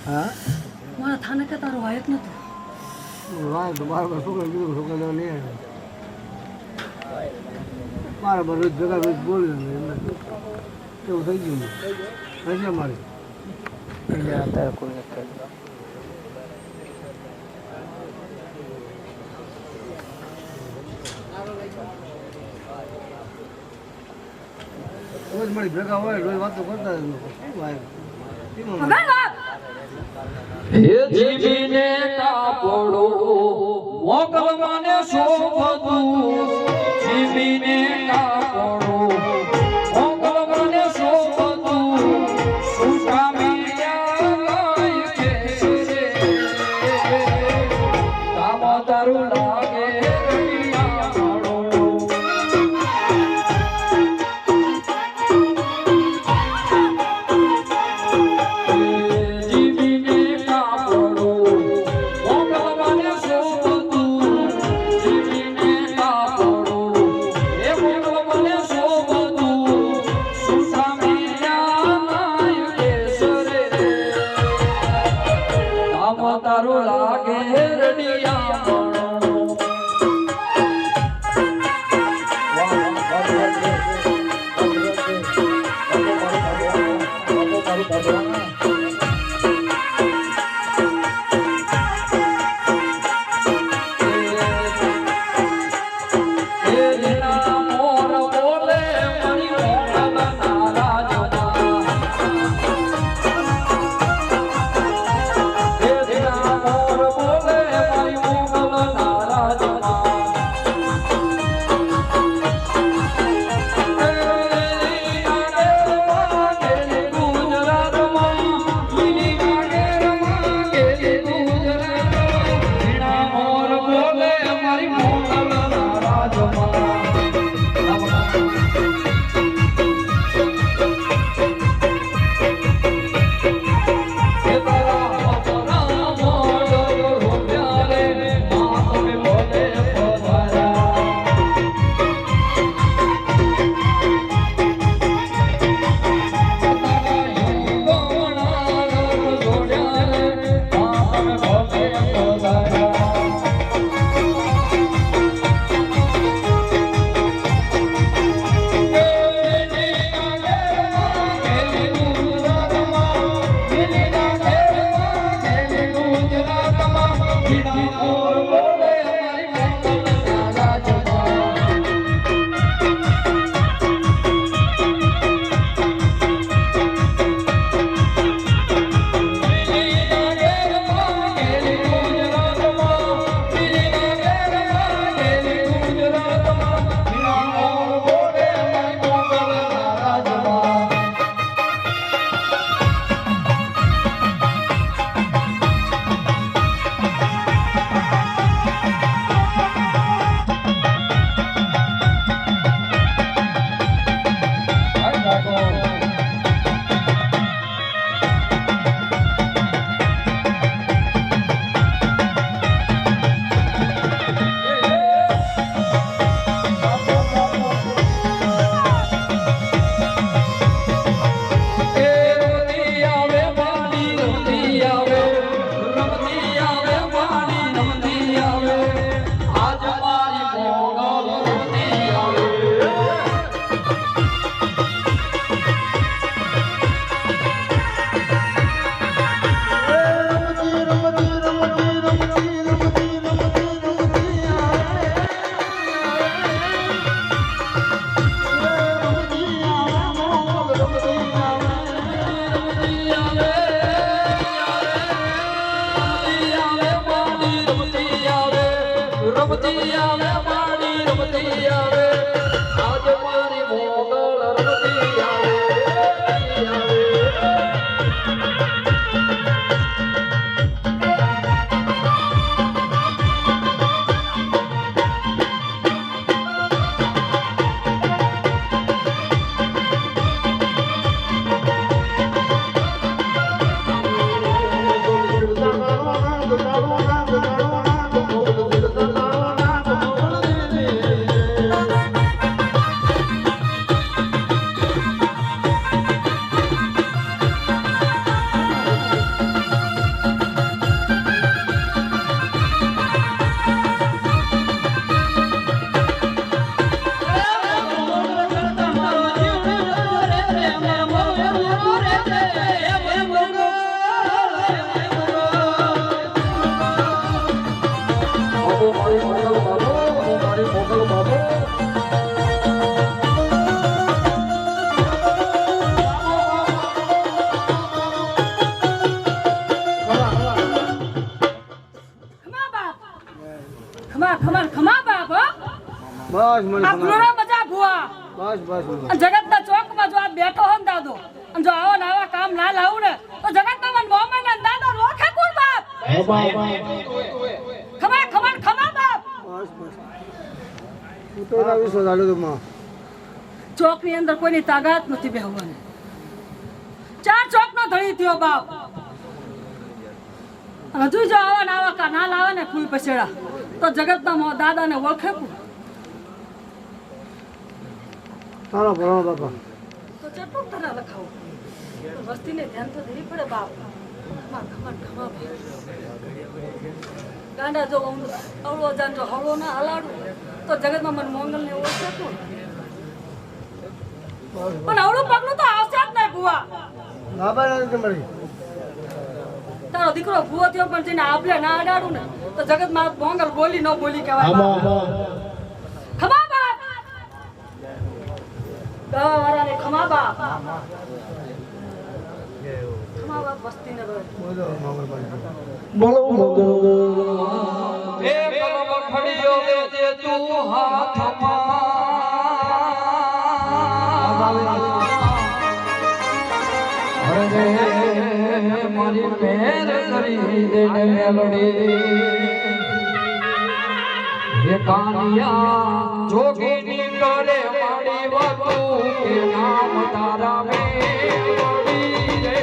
હા મારા થાને કે તારો વાયક નતો વાય તો બાર છોકરા કીધું છોકરા નહીં મારા રોજ ભેગા રોજ બોલ્યો એવું થઈ ગયું રજા મારી અત્યારે કોઈ નથી. રોજ મારી ભેગા હોય રોજ વાતો કરતા જ લોકો શું વાય હે જીવીને કાપડો મોકલ મને શોભતું જીવીને કાપડો મોકલ મને શોભતું સુકામિયા કે રે કામ તારું લાગે તારું લાગે રડિયા Thank you. હા બાપ હો. બસ મને આ ગુરુના મજા ભુવા બસ બસ અને જગતના ચોકમાં જો આ બેઠો હો ને દાદો અને જો આવા ને આવા કામ ના લાવું ને તો જગતના મન મોમે ને દાદો રોખે કોણ બાપ ખમા ખમા ખમા બાપ બસ બસ તું તો આવી સો દાડો તો માં ચોકની અંદર કોઈની તાકાત નથી બેહવાની 4 ચોકનો ધણી થયો બાપ અને હજુ જો આવા ને આવા કા ના લાવે ને ફૂલ પછેડા તો જગતના દાદાને ઓળખે કોણ હાલો ભણો બાપા તો ચટું તને લખાવું વસ્તીને ધ્યાન તો દેવી પડે બાપ ગાંડા જો અવળો જાન જો હવળો ના હલાડું તો જગતમાં મન મોંગલ ને ઓળખે કોણ પણ અવળું પગલું તો આવશે જ નહીં ભુવા બાબા નથી મળી તારો દીકરો ભુવો થયો પણ જેને આભલે ના અડાડું ને તો જગતમાં મોંગલ બોલી ન બોલી કહેવાય ખમા બાપ ગાવા વાળાને ખમા બાપ ખમા બાપ વસ્તીને બોલો મંગળભાઈ બોલો એ કલમ ખડીયો દેજે તું હાથમાં હરે મારી મેર કરી દેને મેલડી એ કાનિયા જોગીની કરે મારી વાતો કે નામ તારા મેલડી રે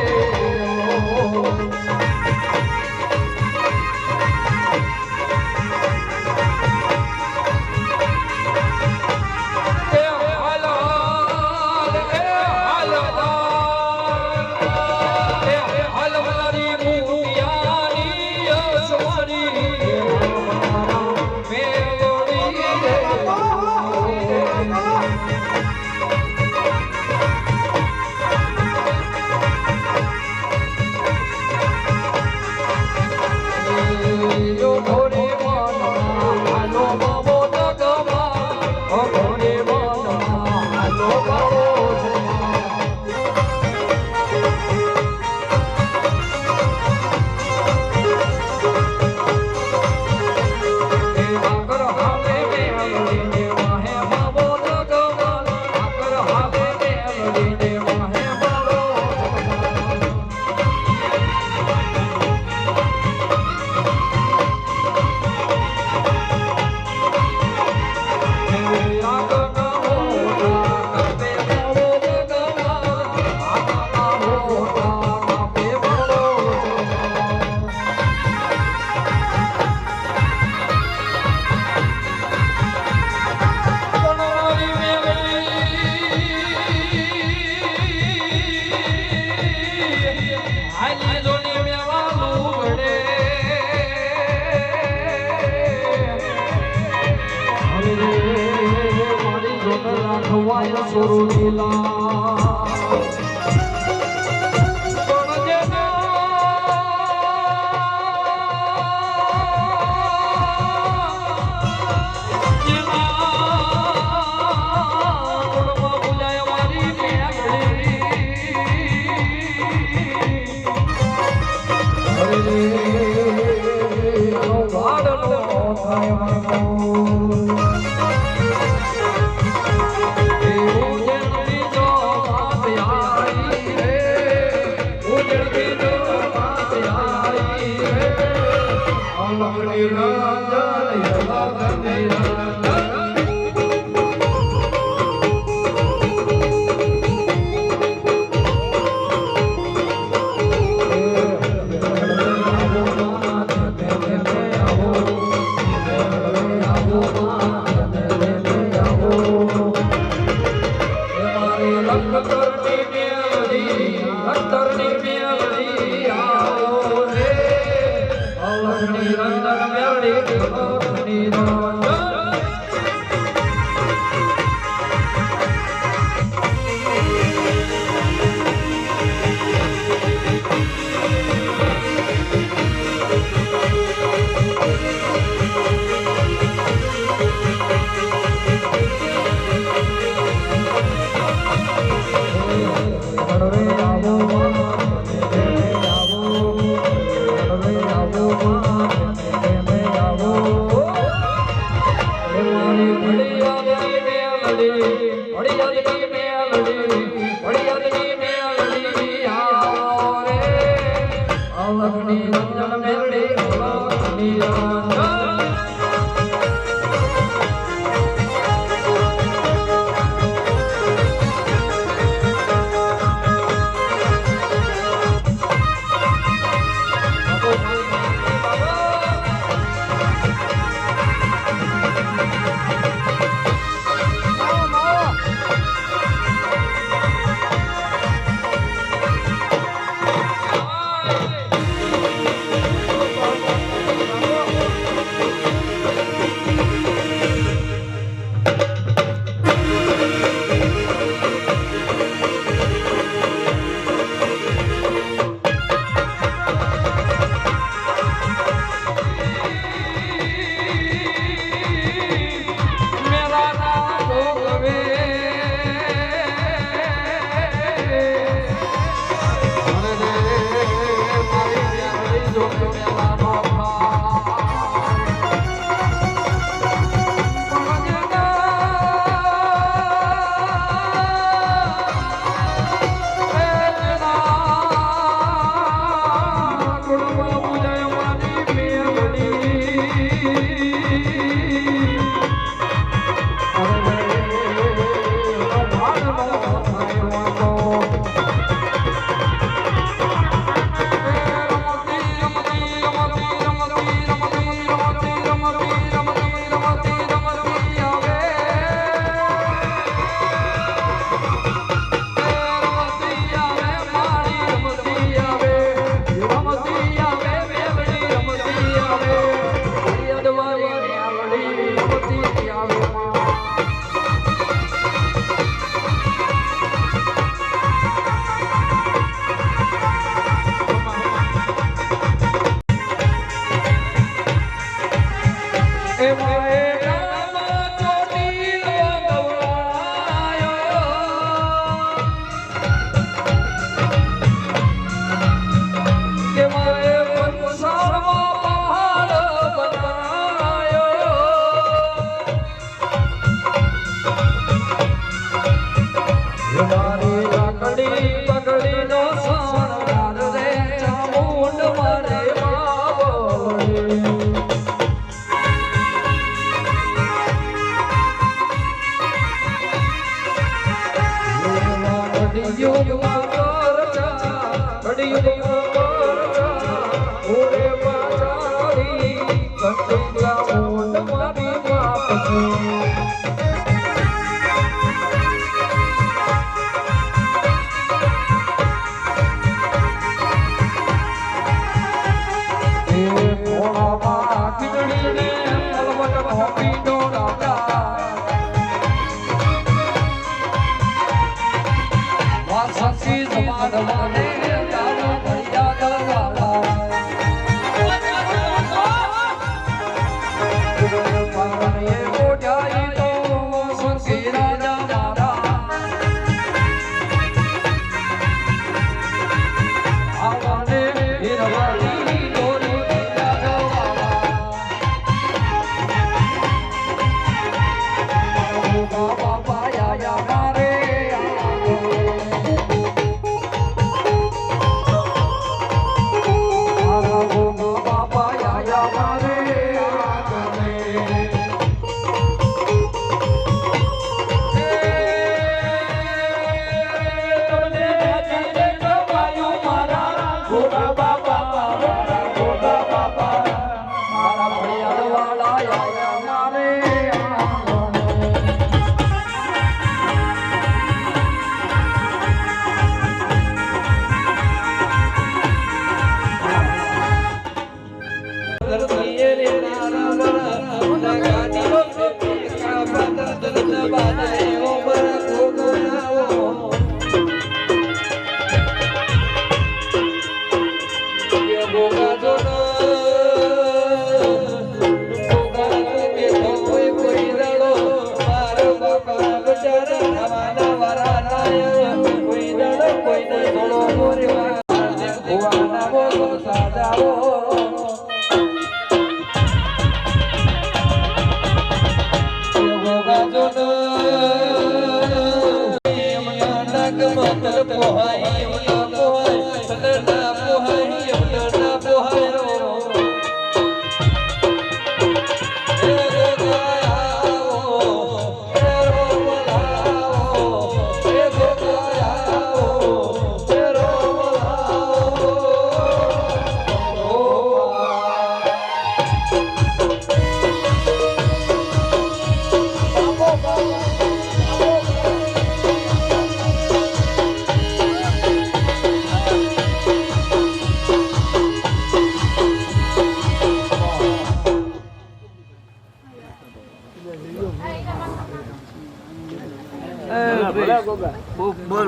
બોલ બોલ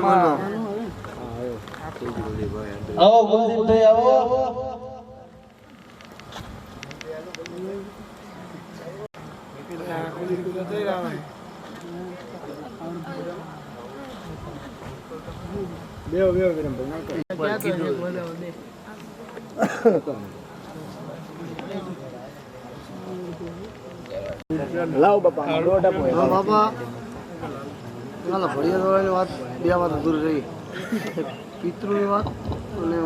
આવો ગુલદીપભાઈ આવો લાવ બાપા દોઢ આપો હા બાપા ના ભડિયાની વાત બે વાત અધૂરી રહી પિતૃની વાત અને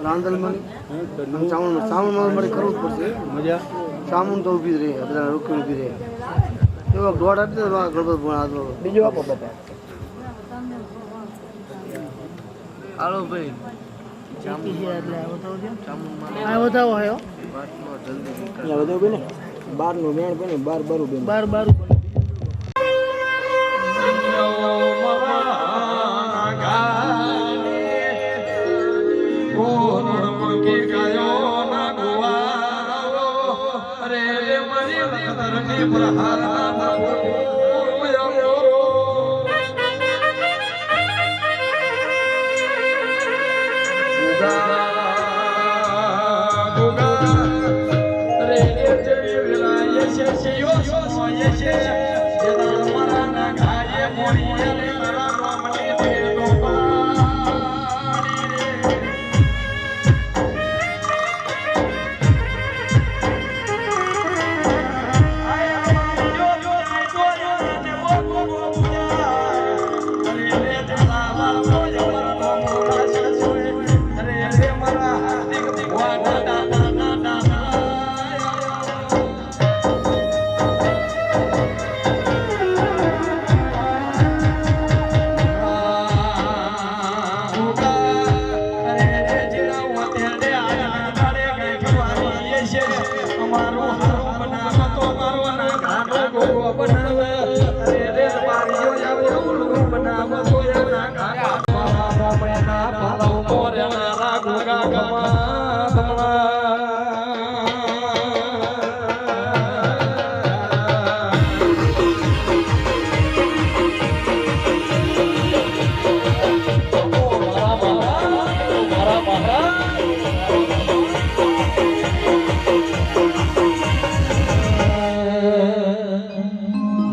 રાંધણમાંની સામુન મારે કરવું જ પડશે મજા સામુન તો ઊભી જ રહી બધા રોકી ઊભી રહી એવો દોઢ આપી દે ગણપત ભણા બીજું આપો બાપા હાલો ભાઈ બતાવો હયો બતાવો બેને 12 નું મેણ બને 12 બેન 12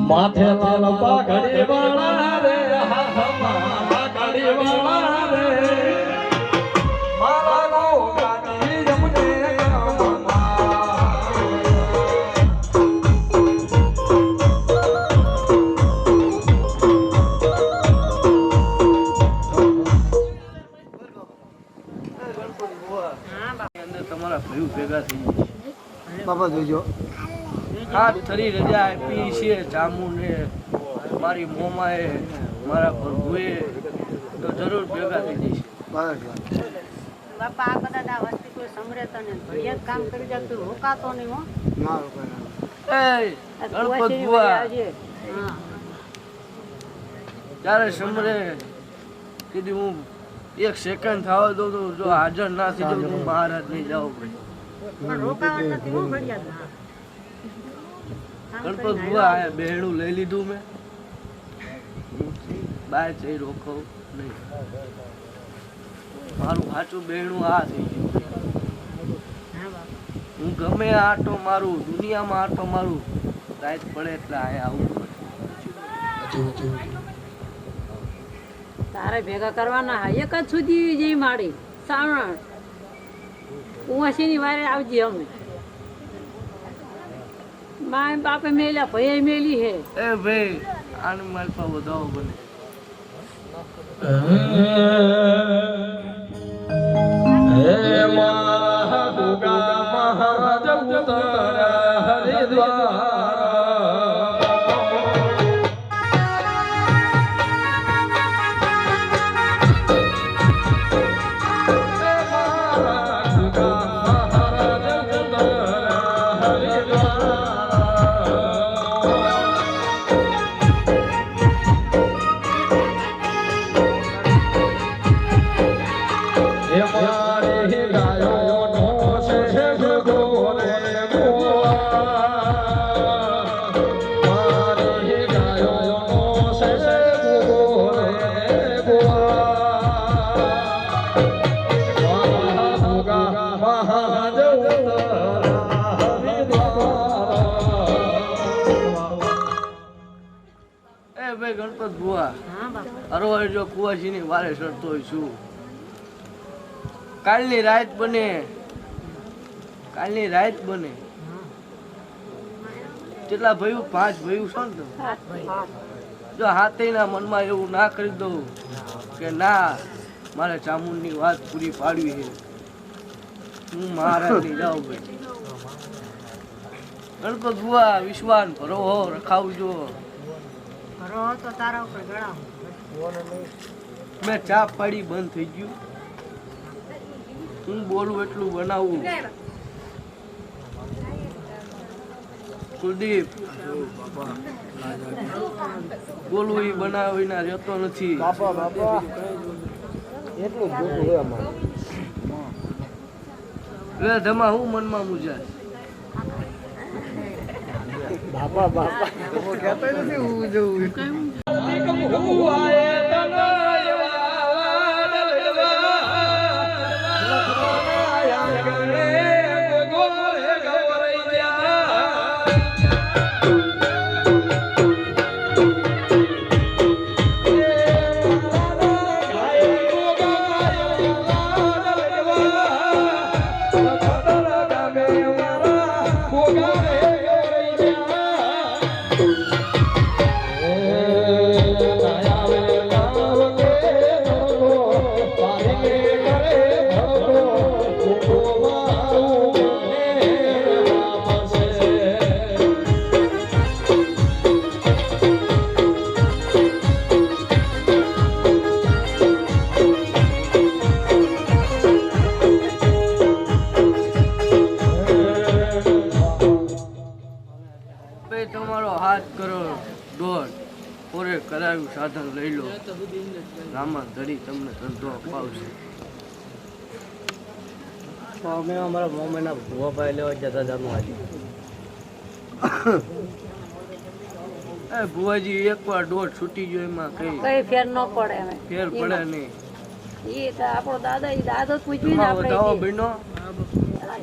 માથે લાલ પાઘડી વાળા રે હાથમાં પાઘડી વાળા રે મારા ગોગાની જમને તમારા ભાઈ ભેગા થઈ બાપા જોજો હાથ થરી રજા આપી છે જામુને મારી મોમાએ મારા પ્રભુએ તો જરૂર ભેગા થઈ જઈશ બાપા આ કદાચ આ વસ્તી કોઈ સમરે તો ને ભડિયા જ કામ કરી જાય તો રોકાતો નહીં હો ના એ ગણપત બુઆ હા ત્યારે સમરે કીધું હું 1 સેકન્ડ થવા દઉં તો જો હાજર ના થઈ જાઉં તો મહારાજ નહીં જાવ પણ રોકાવા નથી હો ભડિયા ગણપત બુઆ આ બેહણું લઈ લીધું મેં બાય જઈ રોકવું નહીં મારું સાચું બેહણું આ થઈ ગયું હું ગમે આટો મારું દુનિયામાં આટો મારું રાત પડે એટલે અહીંયા આવું પડે તારે ભેગા કરવાના હા એક જ સુધી જઈ માડી સાવણ ઉવાસીની વારે આવજે અમે માય બાપે મેલ્યા ભાઈ મેલી હે એ ભાઈ આને મારી પાસે વધાવો બને હે મારા ગોગા મહારાજ ઉતર્યા હરિદ્વાર ગાયો નો છે ગોરે ગોવા ભાઈ ગણપત ભુવા હા બાપા અરવાડ જો કુવાસીની વારે ચડતો હોય છું. કાલની રાત બને કેટલા ભયું 5 ભયું છો ને તમે? જો હાથેના મનમાં એવું ના કરી દઉં કે ના મારે ચામુંડની વાત પૂરી પાડવી છે, હું મહારાજની જાઉં ભાઈ. ગણપત ભુવા વિશ્વાન ભરો રખાવજો. ઘરો તો તારા ઉપર ગળાવ મેં ચા પાડી બંધ થઈ ગયું. હું બોલું એટલું બનાવું. કુલદીપ બોલવું એ બનાવીને રહેતો નથી. ધમા હું મનમાં મુજાય. તમારો 7 કરોડ દોઢ ઓરે કરાયું સાધન લઈ લો. રામા ધડી તમને ધંધો અપાવશે. અમે અમારા મમ્મીના ભૂવા ભાઈ લેવા જતા હતા આજે. એ ભુવાજી એકવાર દોઢ છૂટી ગયો એમાં કઈ ફેર ન પડે અમે ફેર પડે નહીં. એ તો આપણો દાદા એ દાદો પૂછ્યું ને આપણે વધાવો બહેનો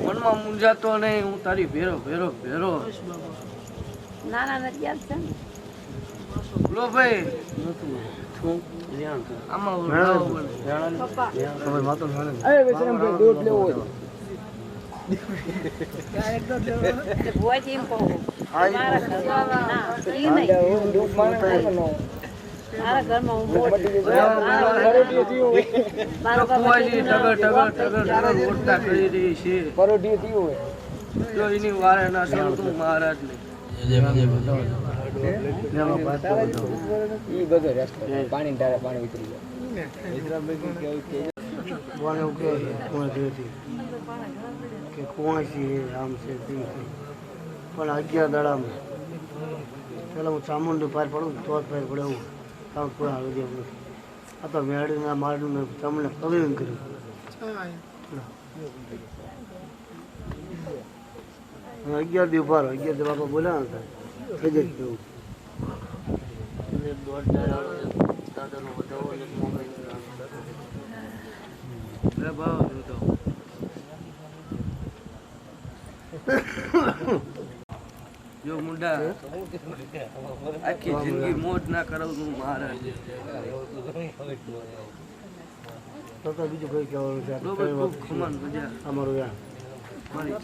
મનમાં મૂંઝાતો નહીં. હું તારી ભેરો ભેરો ભેરો. નાના નથી યાદ છે ને લો ભાઈ આમાં વધાવો બને. ભુવાજી એમ કહું મારા ઘરમાં ના ઈ નહીં મારા ઘરમાં હું મોટી તો કુવાજી ટગર ટગર ટગર ટગર મોટા કરી રહી છે. જો એની વારે ના ચડું તું મહારાજ ને. કે કુવાસી આમ છે તેમ છે પણ 11 દાડામાં પેલા હું ચામુંડી પાર પડું તો જ પાર પડે એવું કામ કોઈ આવી દેવું નથી. આ તો મેળીના મારનું મેં તમને કવિંગ કર્યું. 11 દી ઉભા રહો. 11 દી બાપા બોલ્યા હતા થઈ જાય કેવું. જો મુંડા આખી જિંદગી મોજ ના કરાવું તું મહારાજ. તો બીજું કઈ કહેવાનું છે ખૂબ ખમણ મજા અમારું મારી